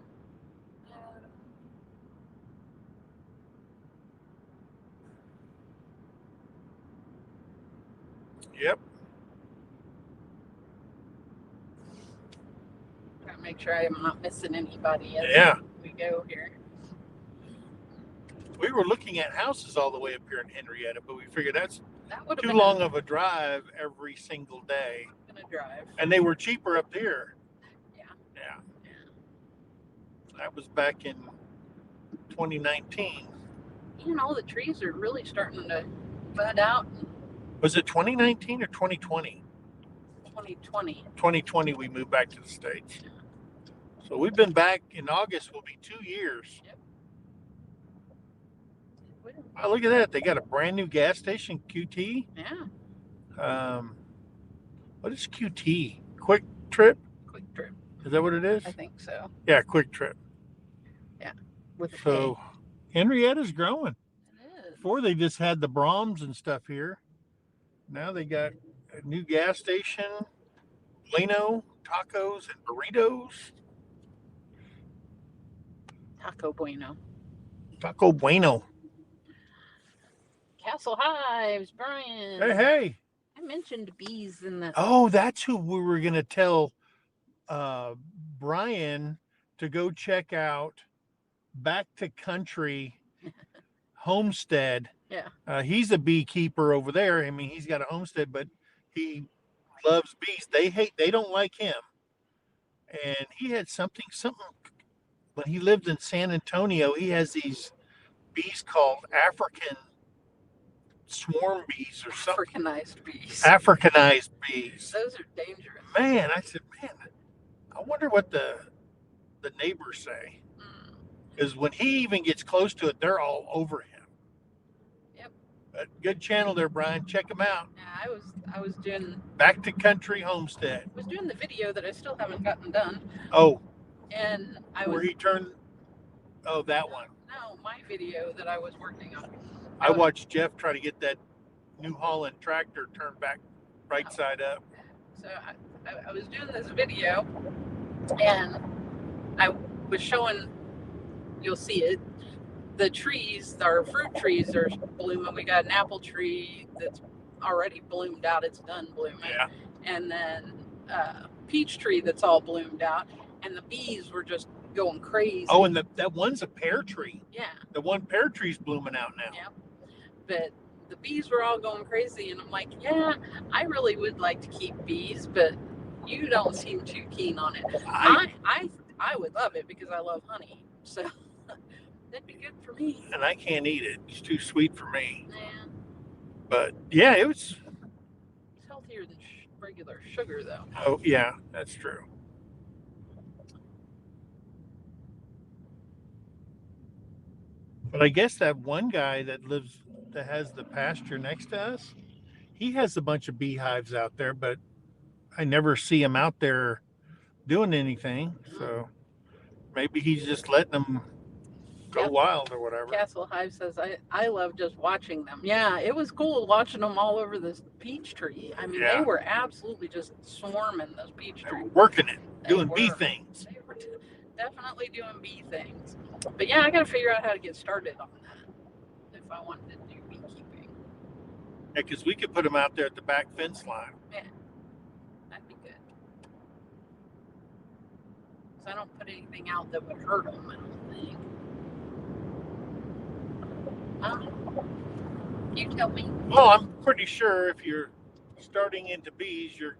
Yep. Gotta make sure I'm not missing anybody as we go here. We were looking at houses all the way up here in Henrietta, but we figured that's That too long of a drive every single day. Gonna drive. And they were cheaper up here. Yeah. Yeah. That was back in 2019. You know, the trees are really starting to bud out. Was it 2019 or 2020? 2020. 2020 we moved back to the States. So we've been back in August, will be 2 years. Yep. Oh, look at that. They got a brand new gas station, QT. Yeah. What is QT? Quick Trip? Quick Trip. Is that what it is? I think so. Yeah, Quick Trip. Yeah. With So Henrietta's growing. It is. Before they just had the Brahms and stuff here. Now they got a new gas station, Leno, tacos and burritos. Taco Bueno. Taco Bueno. Castle Hives, Brian. Hey. I mentioned bees in the. Oh, that's who we were going to tell Brian to go check out Back to Country Homestead. Yeah. He's a beekeeper over there. I mean, he's got a homestead, but he loves bees. They don't like him. And he had something when he lived in San Antonio, he has these bees called African swarm bees or something. Africanized bees. Africanized bees. Those are dangerous. Man, I said, I wonder what the neighbors say. Because when he even gets close to it, they're all over him. Yep. But good channel there, Brian. Check him out. Yeah, I was doing Back to Country Homestead. I was doing the video that I still haven't gotten done. Oh. And where he turned. Oh, that one. No, my video that I was working on. I watched Jeff try to get that New Holland tractor turned back right side up. So I was doing this video, and I was showing, you'll see it, the trees, our fruit trees are blooming. We got an apple tree that's already bloomed out. It's done blooming. Yeah. And then peach tree that's all bloomed out. And the bees were just going crazy. Oh, and that one's a pear tree. Yeah. The one pear tree's blooming out now. Yeah. But the bees were all going crazy, and I'm like, yeah, I really would like to keep bees, but you don't seem too keen on it. I would love it because I love honey, so that'd be good for me. And I can't eat it; it's too sweet for me. Yeah. But yeah, it's healthier than regular sugar, though. Oh yeah, that's true. But I guess that one guy that has the pasture next to us, he has a bunch of beehives out there, but I never see him out there doing anything. So maybe he's just letting them go wild or whatever. Castle Hive says, I love just watching them. Yeah, it was cool watching them all over this peach tree. I mean, they were absolutely just swarming those peach trees. Working it, doing bee things. They were definitely doing bee things. But yeah, I got to figure out how to get started on that if I wanted to do beekeeping. Yeah, because we could put them out there at the back fence line. Yeah, that'd be good. So I don't put anything out that would hurt them, I don't think. You tell me. Well, I'm pretty sure if you're starting into bees, you're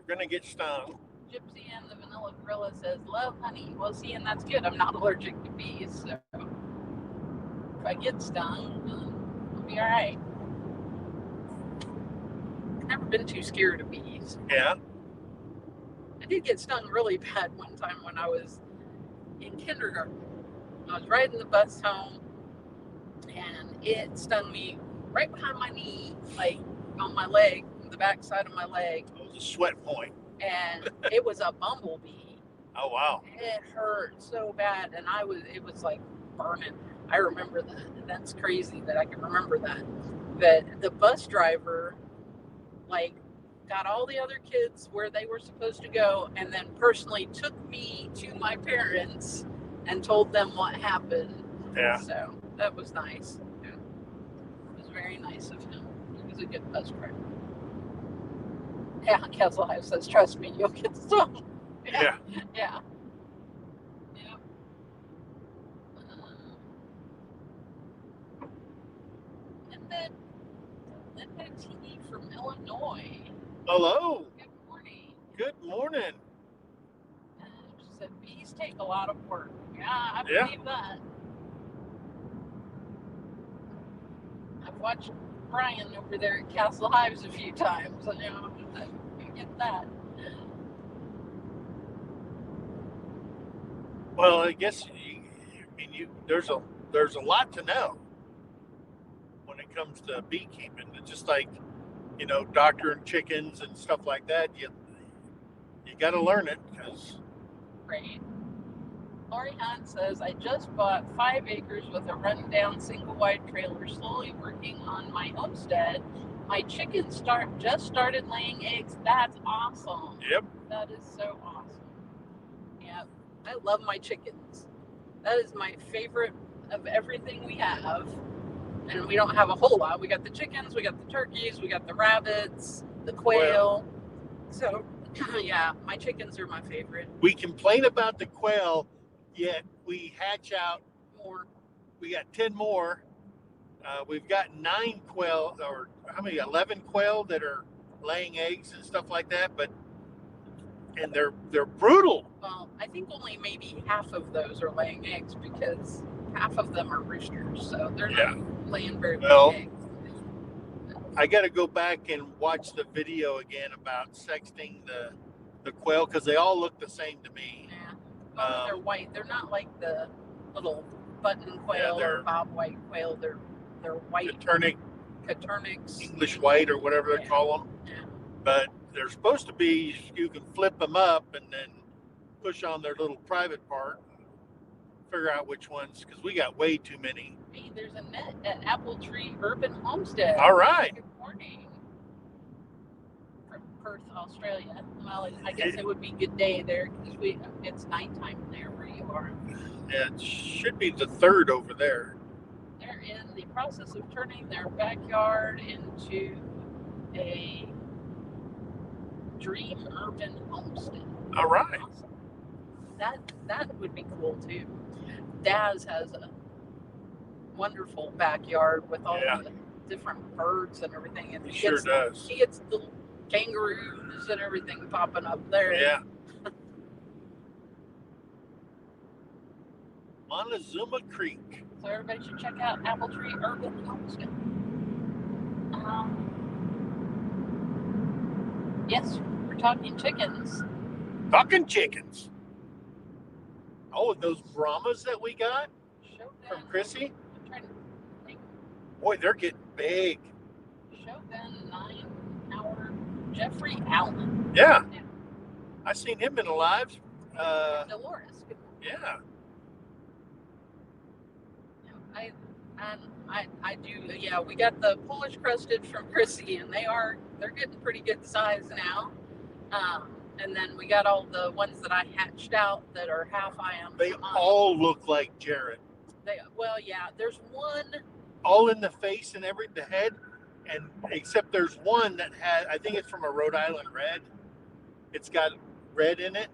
going to get stung. Gypsy and the Vanilla Gorilla says, love honey. Well, see, and that's good. I'm not allergic to bees, so if I get stung, I'll be all right. I've never been too scared of bees. Yeah. did get stung really bad one time when I was in kindergarten. I was riding the bus home, and it stung me right behind my knee, like on my leg, the back side of my leg. It was a sweat point. And it was a bumblebee. Oh, wow. It hurt so bad, and it was like burning. I remember that. That's crazy that I can remember that. That the bus driver, like, got all the other kids where they were supposed to go, and then personally took me to my parents and told them what happened. Yeah. So that was nice. Yeah. It was very nice of him. He was a good bus driver. Yeah, Kesselheim says, trust me, you'll get stung. Yeah. Yeah. And then Linda T from Illinois. Hello. Good morning. Good morning. She said, bees take a lot of work. Yeah, I believe that. I've watched Brian over there at Castle Hives a few times, and I get that. Well, I guess there's a lot to know when it comes to beekeeping. It's just like, doctoring chickens and stuff like that. You got to learn it because. Right. Lori Hunt says, I just bought 5 acres with a rundown single-wide trailer, slowly working on my homestead. My chickens just started laying eggs. That's awesome. Yep. That is so awesome. Yeah, I love my chickens. That is my favorite of everything we have. And we don't have a whole lot. We got the chickens, we got the turkeys, we got the rabbits, the quail. So, yeah, my chickens are my favorite. We complain about the quail, yet we hatch out more. We got 10 more. We've got 9 quail, or how many? 11 quail that are laying eggs and stuff like that. And they're brutal. Well, I think only maybe half of those are laying eggs because half of them are roosters, so they're not laying very many eggs. I got to go back and watch the video again about sexting the quail because they all look the same to me. Yeah, well, they're white. They're not like the little button quail or bobwhite quail. They're white. Caturnix. English white or whatever they call them. Yeah. But they're supposed to be, you can flip them up and then push on their little private part, figure out which ones, because we got way too many. Hey, there's a net at Apple Tree Urban Homestead. All right. Good morning. From Perth, Australia. Well, I guess it would be good day there because it's nighttime there where you are. Yeah, it should be the 3rd over there. They're in the process of turning their backyard into a dream urban homestead. All right. Awesome. That would be cool too. Daz has a wonderful backyard with all the different birds and everything, and he sure does. He gets little kangaroos and everything popping up there. Yeah. Montezuma Creek. So everybody should check out Apple Tree Urban Homestead. Yes, we're talking chickens. Talking chickens. Oh, those brahmas that we got from Chrissy. I'm trying to think. Boy, they're getting big. Shogun 9-hour Jeffrey Allen. Yeah. I seen him in the lives. Dolores. Yeah. I do. Yeah, we got the Polish crested from Chrissy, and they're getting pretty good size now. And then we got all the ones that I hatched out that are half iron. They all look like Jared. There's one. All in the face and the head, and except there's one that had, I think it's from a Rhode Island red. It's got red in it.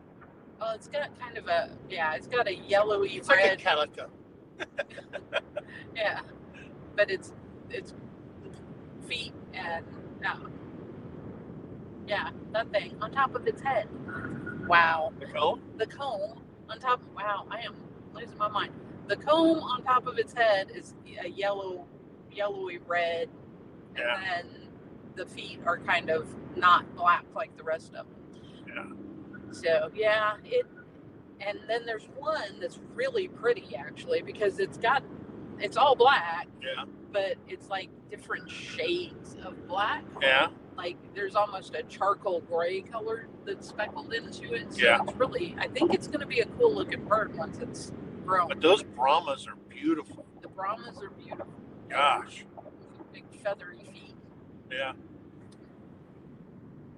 Oh, it's got kind of it's got a yellowy it's red. Like a calico. Yeah, but it's feet and that thing on top of its head. Wow. The comb? The comb on top. Wow, I am losing my mind. The comb on top of its head is a yellowy red, and then the feet are kind of not black like the rest of them. Yeah. So yeah, and then there's one that's really pretty actually because it's all black. Yeah. But it's like different shades of black. Yeah. Like there's almost a charcoal gray color that's speckled into it. So Yeah. it's really, I think it's going to be a cool looking bird once it's grown. But those brahmas are beautiful. The brahmas are beautiful. Gosh. Big feathery feet. Yeah.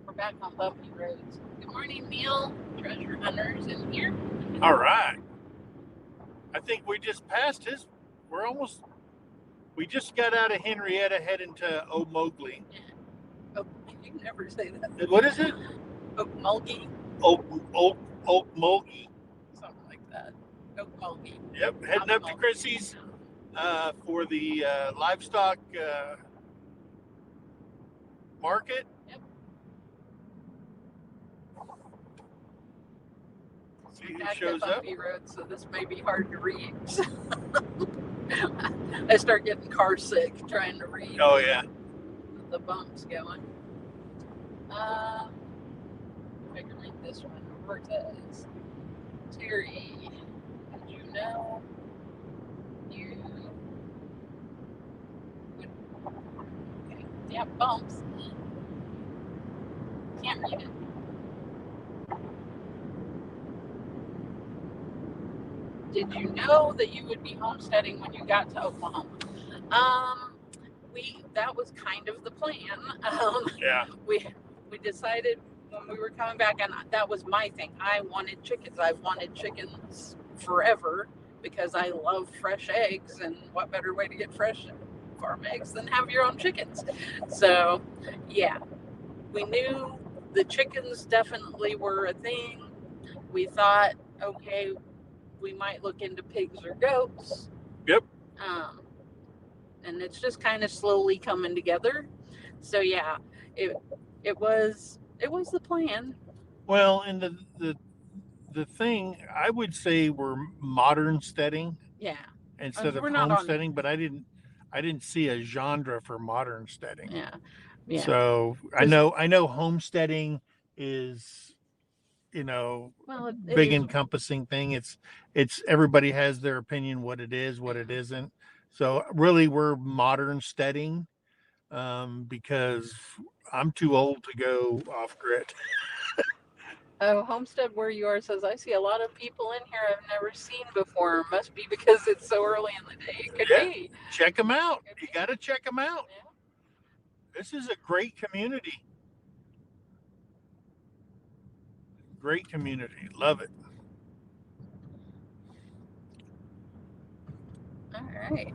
We're back on bumpy roads. Good morning, Neil. Treasure hunters in here. All right. I think we just passed his. We just got out of Henrietta heading to Okmulgee. Oh, you can never say that. What is it? Okmulgee. Okmulgee. Something like that. Okmulgee. Yep, heading up to Chrissy's for the livestock market. Yep. See who shows up. Road, so this may be hard to read. I start getting car sick trying to read. Oh yeah. The bumps going. I can read this one. Lopez. Terry, did you know you would? Okay. Yeah, bumps. Can't read it. Did you know that you would be homesteading when you got to Oklahoma? That was kind of the plan. Yeah. We decided when we were coming back, and that was my thing. I wanted chickens. I've wanted chickens forever because I love fresh eggs, and what better way to get fresh farm eggs than have your own chickens? So, yeah, we knew the chickens definitely were a thing. We thought, okay, we might look into pigs or goats. Yep. And it's just kind of slowly coming together. So yeah, it was the plan. Well, and the thing I would say we're modern steading. Yeah. Instead of homesteading, but I didn't see a genre for modern steading. Yeah. Yeah. So I know homesteading is, big encompassing thing. It's everybody has their opinion what it is, what it isn't. So really we're modern steading because I'm too old to go off grid. Oh, Homestead where you are says, I see a lot of people in here I've never seen before. Must be because it's so early in the day. It could be. Check them out. You got to check them out. Yeah. This is a great community. Great community. Love it. All right.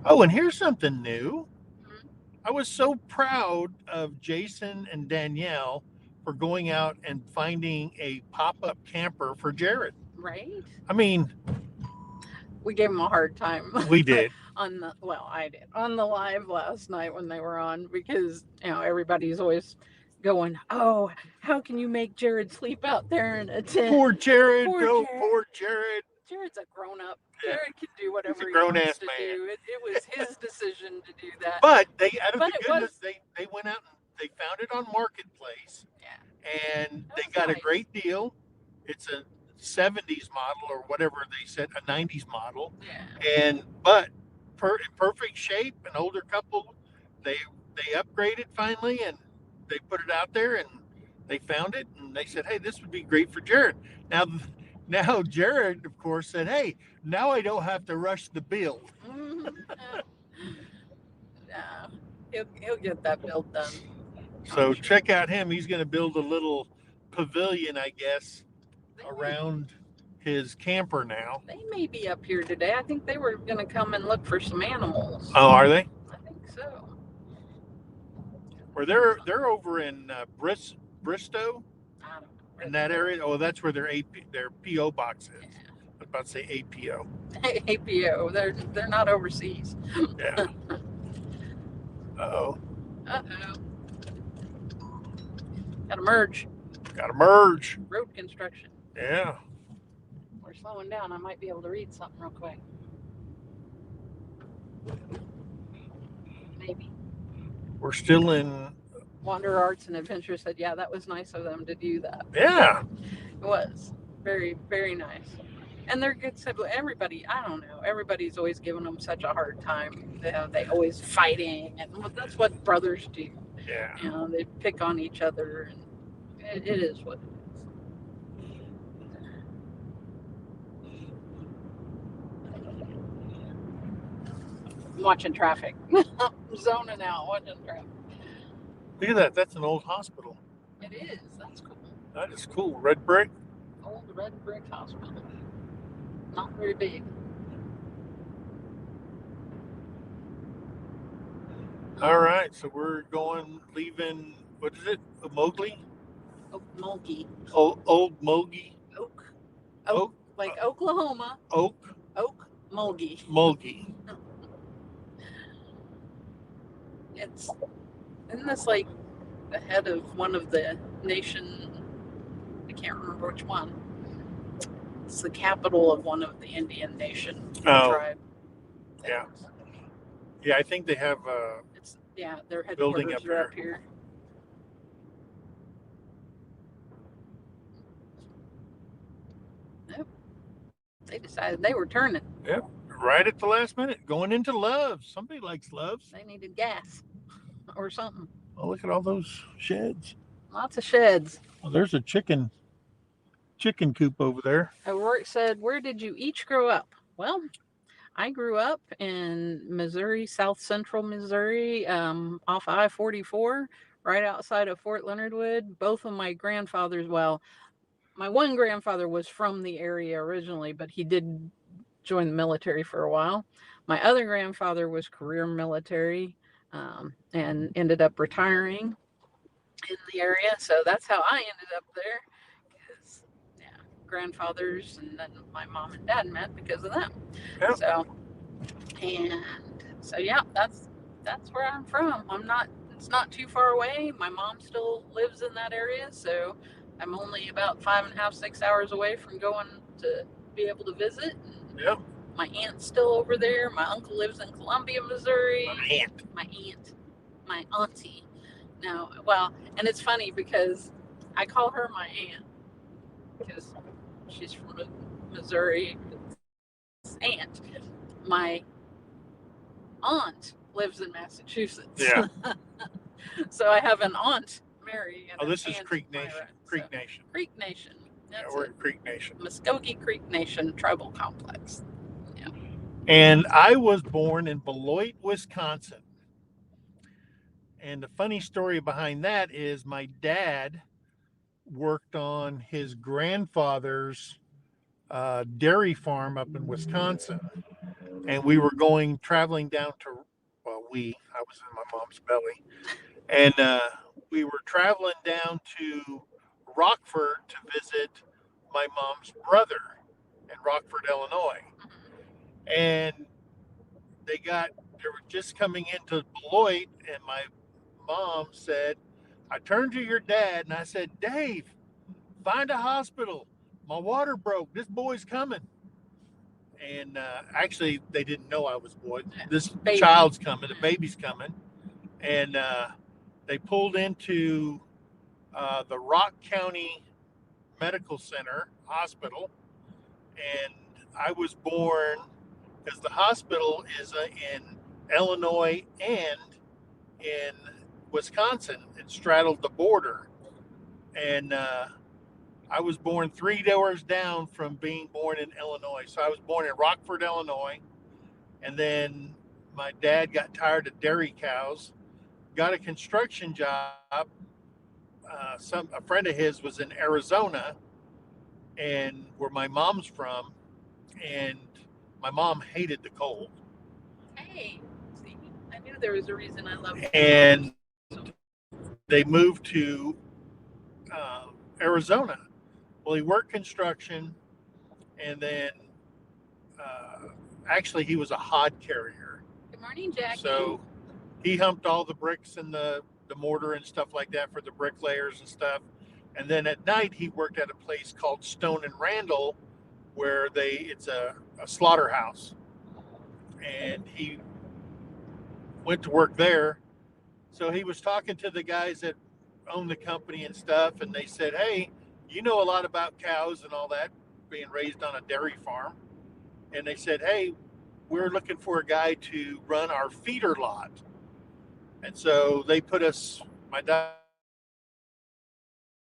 Oh, and here's something new. Mm-hmm. I was so proud of Jason and Danielle for going out and finding a pop-up camper for Jared. Right. I mean, we gave them a hard time. We did. I did. On the live last night when they were on, because, everybody's always going, oh, how can you make Jared sleep out there in a tent? Poor Jared. Poor Jared. Jared's a grown-up. Yeah. Jared can do whatever he wants to do. It was his decision to do that. But they, out of the goodness, they went out and they found it on Marketplace. Yeah. And they got a great deal. It's a 70s model or whatever they said, a 90s model. Yeah. But in perfect shape, an older couple, they upgraded finally and they put it out there and they found it and they said, hey, this would be great for Jared. Now Jared, of course, said, hey, now I don't have to rush the build. He'll get that build done. So check out him. He's going to build a little pavilion, I guess, around his camper now. They may be up here today. I think they were going to come and look for some animals. Oh, are they? I think so. Or they're over in Bristow. In that area. Oh, that's where their PO box is. Yeah. I was about to say APO. APO. They're not overseas. Yeah. Uh-oh. Gotta merge. Road construction. Yeah. We're slowing down. I might be able to read something real quick. Maybe. We're still in Wander Arts and Adventure said, yeah, that was nice of them to do that. Yeah. It was very, very nice. And they're good siblings. Everybody, I don't know, everybody's always giving them such a hard time. They always fighting, and that's what brothers do. Yeah. You know, they pick on each other, and it is what it is. I'm watching traffic. I'm zoning out, watching traffic. Look at that. That's an old hospital. It is. That's cool. That is cool. Red brick. Old red brick hospital. Not very big. All right. So we're leaving, what is it? Mowgli? Mulkey. Old Mogi? Oak. Like Oklahoma. Oak. Mulkey. Isn't this like the head of one of the nation? I can't remember which one. It's the capital of one of the Indian nation tribe. Yeah. Yeah, I think they have their headquarters are up here. Nope. They decided they were turning. Yep. Right at the last minute, going into Love's. Somebody likes Love's. They needed gas or something. Oh, look at all those sheds. Lots of sheds. Well, there's a chicken coop over there. O'Rourke said, "Where did you each grow up?" Well, I grew up in Missouri, South Central Missouri, off I-44, right outside of Fort Leonard Wood. Both of my grandfathers, well, my one grandfather was from the area originally, but he did join the military for a while. My other grandfather was career military and ended up retiring in the area. So that's how I ended up there. Because, yeah, grandfathers, and then my mom and dad met because of them. Yep. So yeah, that's where I'm from. It's not too far away. My mom still lives in that area, so I'm only about 5.5, 6 hours away from going to be able to visit. Yep. My aunt's still over there. My uncle lives in Columbia, Missouri. My auntie. No, well, and it's funny because I call her my aunt because she's from Missouri. Aunt. My aunt lives in Massachusetts. Yeah. So I have an aunt, Mary. And this is Creek Nation. Creek Nation. That's we're in Creek Nation. Muskogee Creek Nation Tribal Complex. Yeah. And I was born in Beloit, Wisconsin. And the funny story behind that is my dad worked on his grandfather's dairy farm up in Wisconsin. And we were traveling down to, I was in my mom's belly. And we were traveling down to Rockford to visit my mom's brother in Rockford, Illinois. And they were just coming into Beloit, and my mom said, I turned to your dad and I said, Dave, find a hospital. My water broke. This boy's coming. And actually, they didn't know I was boy. This child's coming. The baby's coming. And they pulled into the Rock County Medical Center Hospital. And I was born because the hospital is in Illinois and in Wisconsin. It straddled the border. And I was born 3 doors down from being born in Illinois. So I was born in Rockford, Illinois. And then my dad got tired of dairy cows, got a construction job. A friend of his was in Arizona, and where my mom's from, and my mom hated the cold. Hey, see, I knew there was a reason I loved it. And they moved to Arizona. Well, he worked construction, and then actually he was a hod carrier. Good morning, Jackie. So he humped all the bricks and the mortar and stuff like that for the bricklayers and stuff. And then at night he worked at a place called Stone and Randall, where it's a slaughterhouse. And he went to work there. So he was talking to the guys that own the company and stuff, and they said, "Hey, you know a lot about cows and all that, being raised on a dairy farm." And they said, "Hey, we're looking for a guy to run our feeder lot." And so they put us, my job,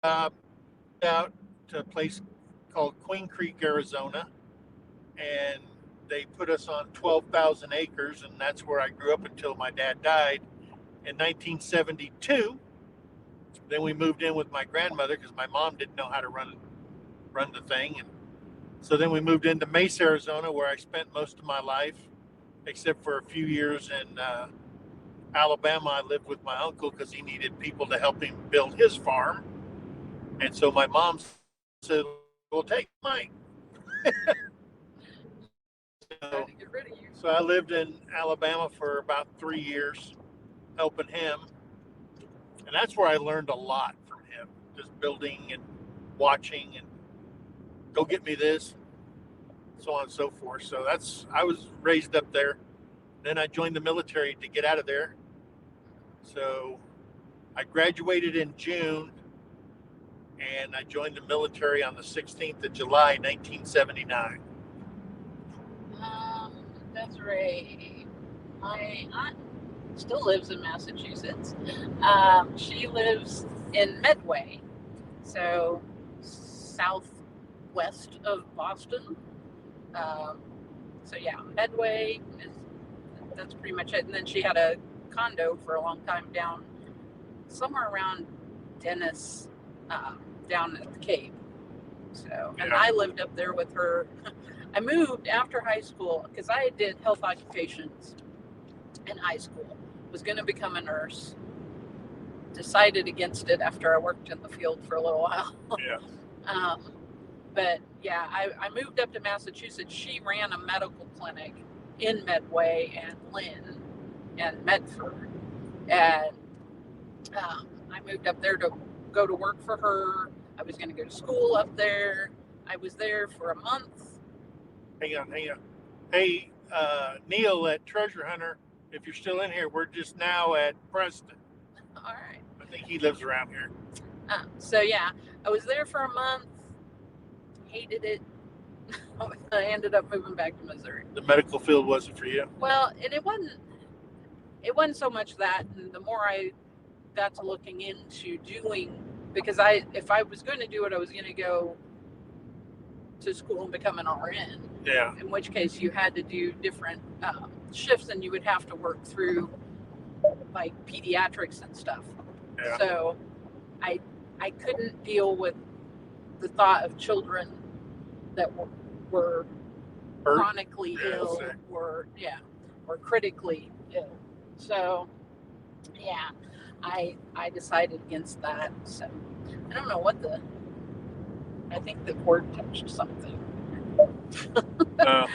out to a place called Queen Creek, Arizona, and they put us on 12,000 acres, and that's where I grew up until my dad died in 1972. Then we moved in with my grandmother because my mom didn't know how to run the thing, and so then we moved into Mesa, Arizona, where I spent most of my life, except for a few years in Alabama. I lived with my uncle because he needed people to help him build his farm, and so my mom said, "Well, take Mike." So, so I lived in Alabama for about 3 years, helping him, and that's where I learned a lot from him, just building and watching and go get me this, so on and so forth. So I was raised up there. Then I joined the military to get out of there. So I graduated in June, and I joined the military on the 16th of July, 1979. That's right. My aunt still lives in Massachusetts. She lives in Medway, so southwest of Boston. So yeah, Medway that's pretty much it. And then she had a condo for a long time down somewhere around Dennis, down at the Cape. So, and I lived up there with her. I moved after high school because I did health occupations in high school. Was going to become a nurse. Decided against it after I worked in the field for a little while. Yeah. But yeah, I moved up to Massachusetts. She ran a medical clinic in Medway and Lynn and Medford. And I moved up there to go to work for her. I was going to go to school up there. I was there for a month. Hang on. Hey, Neil at Treasure Hunter, if you're still in here, we're just now at Preston. All right. I think he lives around here. So yeah, I was there for a month. Hated it. I ended up moving back to Missouri. The medical field wasn't for you? Well, and it wasn't so much that. And the more I got to looking into doing, because if I was going to do it, I was going to go to school and become an RN. Yeah. In which case you had to do different shifts, and you would have to work through like pediatrics and stuff. Yeah. So I couldn't deal with the thought of children that were chronically ill or critically ill. So yeah, I decided against that. So I don't know what I think the cord touched something. Our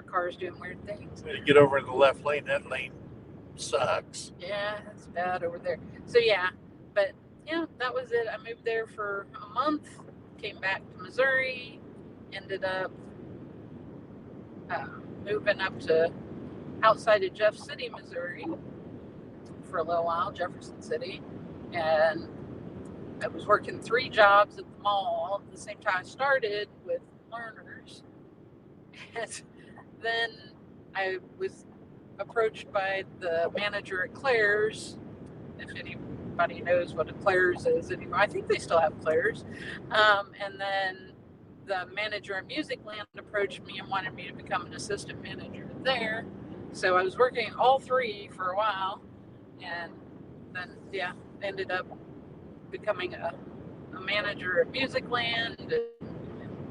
car's doing weird things. You get over in the left lane. That lane sucks. Yeah, it's bad over there. So yeah, but yeah, that was it. I moved there for a month, came back to Missouri, ended up moving up to outside of Jeff City, Missouri for a little while, Jefferson City, and I was working 3 jobs at the mall at the same time I started with learners. And then I was approached by the manager at Claire's, if anybody knows what a Claire's is anymore. I think they still have Claire's. And then the manager at Musicland approached me and wanted me to become an assistant manager there. So I was working all 3 for a while, and then ended up becoming a manager at Musicland, and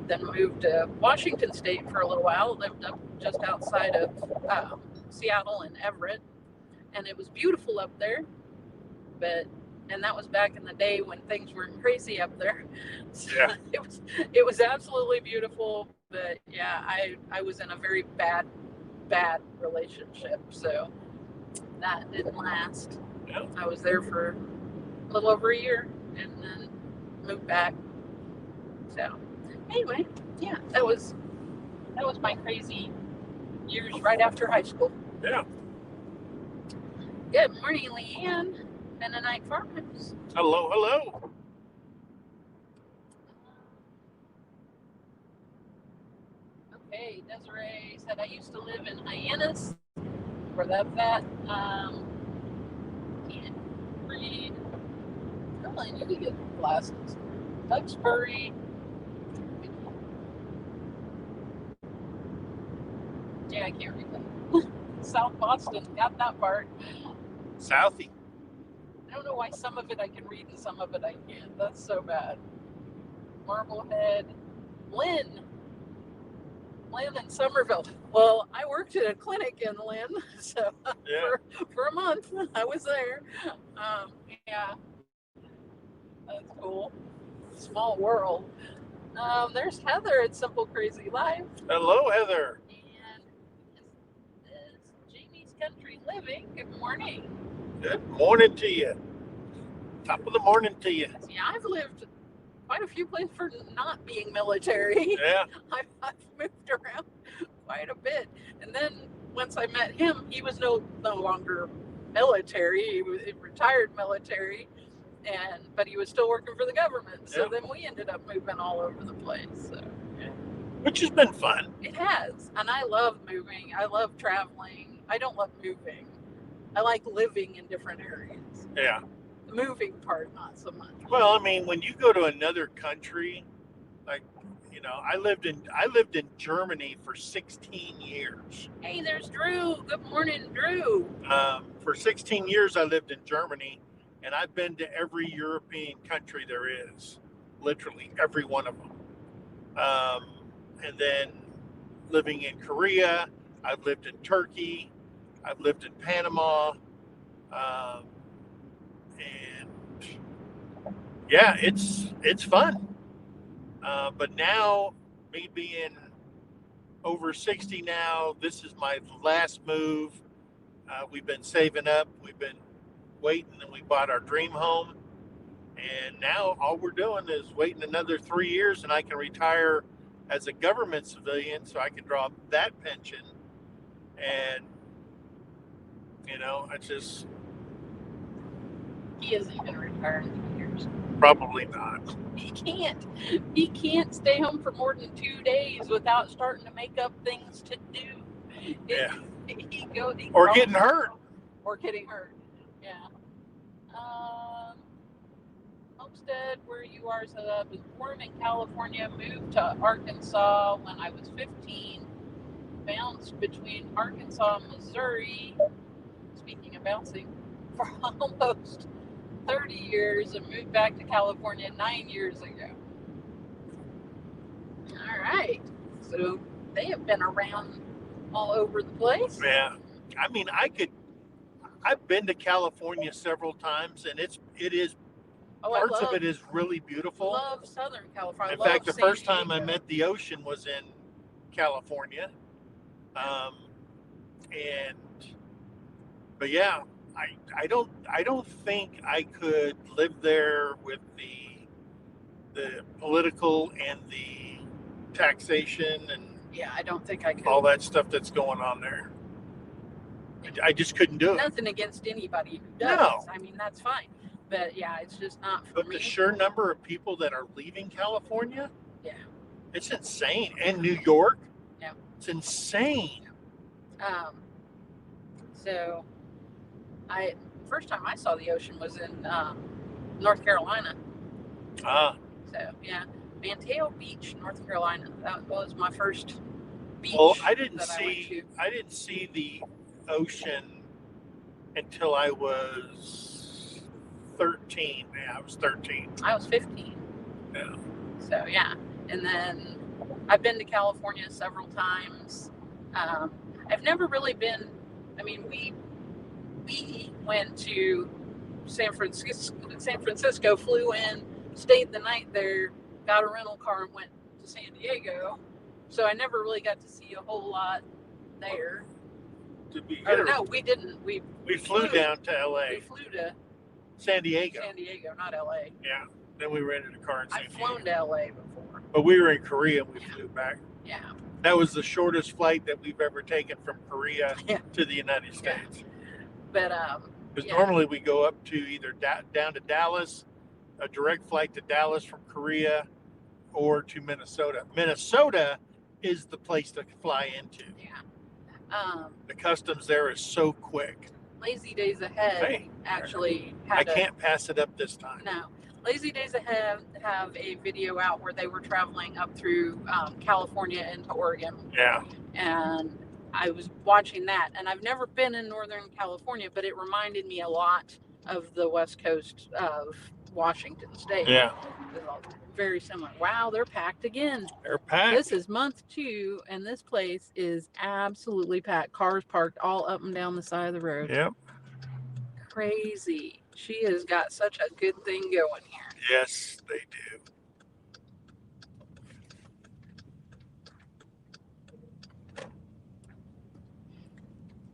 then moved to Washington State for a little while. Lived up just outside of Seattle and Everett, and it was beautiful up there. And that was back in the day when things weren't crazy up there. So yeah. It was absolutely beautiful, but yeah, I was in a very bad relationship, so that didn't last. Yeah. I was there for a little over a year and then moved back. So anyway, yeah, that was my crazy years right after high school. Yeah. Good morning, Leanne. Mennonite Farmers. Hello, hello. Okay, Desiree said I used to live in Hyannis, where that's at. Can't read. Probably need to get glasses. Duxbury. Yeah, I can't read that. South Boston, got that part. Southie. I don't know why some of it I can read and some of it I can't. That's so bad. Marblehead. Lynn in Somerville. Well, I worked at a clinic in Lynn, so Yeah. for a month I was there. Yeah, that's cool. Small world. There's Heather at Simple Crazy Life. Hello, Heather. And this is Jamie's Country Living. Good morning. Good morning to you. Top of the morning to you. Yeah, I've lived quite a few places for not being military. Yeah. I've moved around quite a bit. And then once I met him, he was no longer military. He was retired military, but he was still working for the government. So then we ended up moving all over the place. So, yeah. Which has been fun. It has. And I love moving. I love traveling. I don't love moving. I like living in different areas. Yeah. The moving part, not so much. Well, I mean, when you go to another country, like, you know, I lived in Germany for 16 years. Hey, there's Drew. Good morning, Drew. For 16 years, I lived in Germany, and I've been to every European country there is, literally every one of them. And then living in Korea, I've lived in Turkey, I've lived in Panama, and yeah, it's fun. But now, me being over 60 now, this is my last move. We've been saving up, we've been waiting, and we bought our dream home. And now all we're doing is waiting another 3 years, and I can retire as a government civilian, so I can draw that pension. And you know, I just He isn't going to retire in 2 years. probably not. He can't. He can't stay home for more than 2 days without starting to make up things to do. Yeah. Or getting hurt. Or getting hurt. Yeah. Homestead, where you are set up, is born in California, moved to Arkansas when I was 15. Bounced between Arkansas and Missouri. Speaking of bouncing, for almost 30 years and moved back to California 9 years ago. All right. So they have been around all over the place. Yeah. I mean, I've been to California several times, and it is parts of it is really beautiful. I love Southern California. In fact, the first time I met the ocean was in California. But yeah, I don't think I could live there with the political and the taxation and I don't think I could. All that stuff that's going on there. I just couldn't do it. Nothing against anybody who does. No. I mean, that's fine. But yeah, it's just not for me. But the sheer number of people that are leaving California, it's insane. And New York, it's insane. So first time I saw the ocean was in North Carolina. So yeah, Manteo Beach, North Carolina. That was my first beach. Well, I didn't see the ocean until I was 13. Yeah, I was 13. I was 15. Yeah. So yeah, and then I've been to California several times. I've never really been. I mean, we went to San Francisco, flew in, stayed the night there, got a rental car, and went to San Diego. So I never really got to see a whole lot there. No, we didn't. We flew down to LA. We flew to San Diego. San Diego, not LA. Yeah. Then we rented a car in San Diego. I've flown to LA before. But we were in Korea and we flew back. Yeah. That was the shortest flight that we've ever taken from Korea to the United States. But Because normally we go up to either down to Dallas, a direct flight to Dallas from Korea, or to Minnesota. Minnesota is the place to fly into. Yeah. The customs there is so quick. Lazy Days Ahead actually had I can't pass it up this time. No. Lazy Days Ahead have a video out where they were traveling up through California into Oregon. Yeah. And I was watching that, and I've never been in Northern California, but it reminded me a lot of the west coast of Washington State. Yeah. Very similar. Wow, they're packed again. They're packed. This is month 2, and this place is absolutely packed. Cars parked all up and down the side of the road. Yep. Crazy. She has got such a good thing going here. Yes, they do.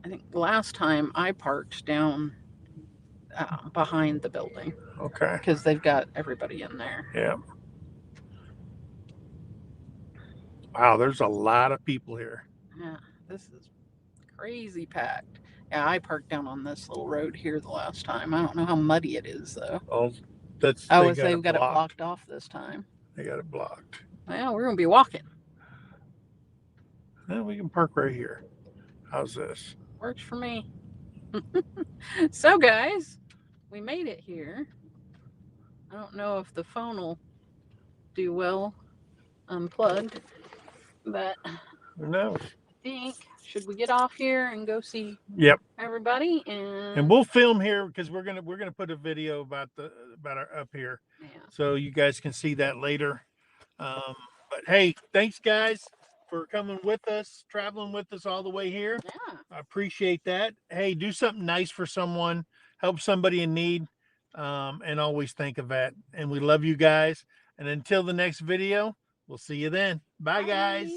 I think last time I parked down behind the building. Okay. Because they've got everybody in there. Yeah. Wow, there's a lot of people here. Yeah, this is crazy packed. Yeah, I parked down on this little road here the last time. I don't know how muddy it is, though. Oh, they've got it blocked off this time. They got it blocked. Well, we're going to be walking. Well, we can park right here. How's this? Works for me. So, guys, we made it here. I don't know if the phone will do well unplugged, but no. I think should we get off here and go see everybody, and we'll film here because we're gonna put a video about our up here, so you guys can see that later. But hey, thanks guys for coming with us, traveling with us all the way here. I appreciate that. Hey, do something nice for someone, help somebody in need, and always think of that. And we love you guys. And until the next video, we'll see you then. Bye. Guys.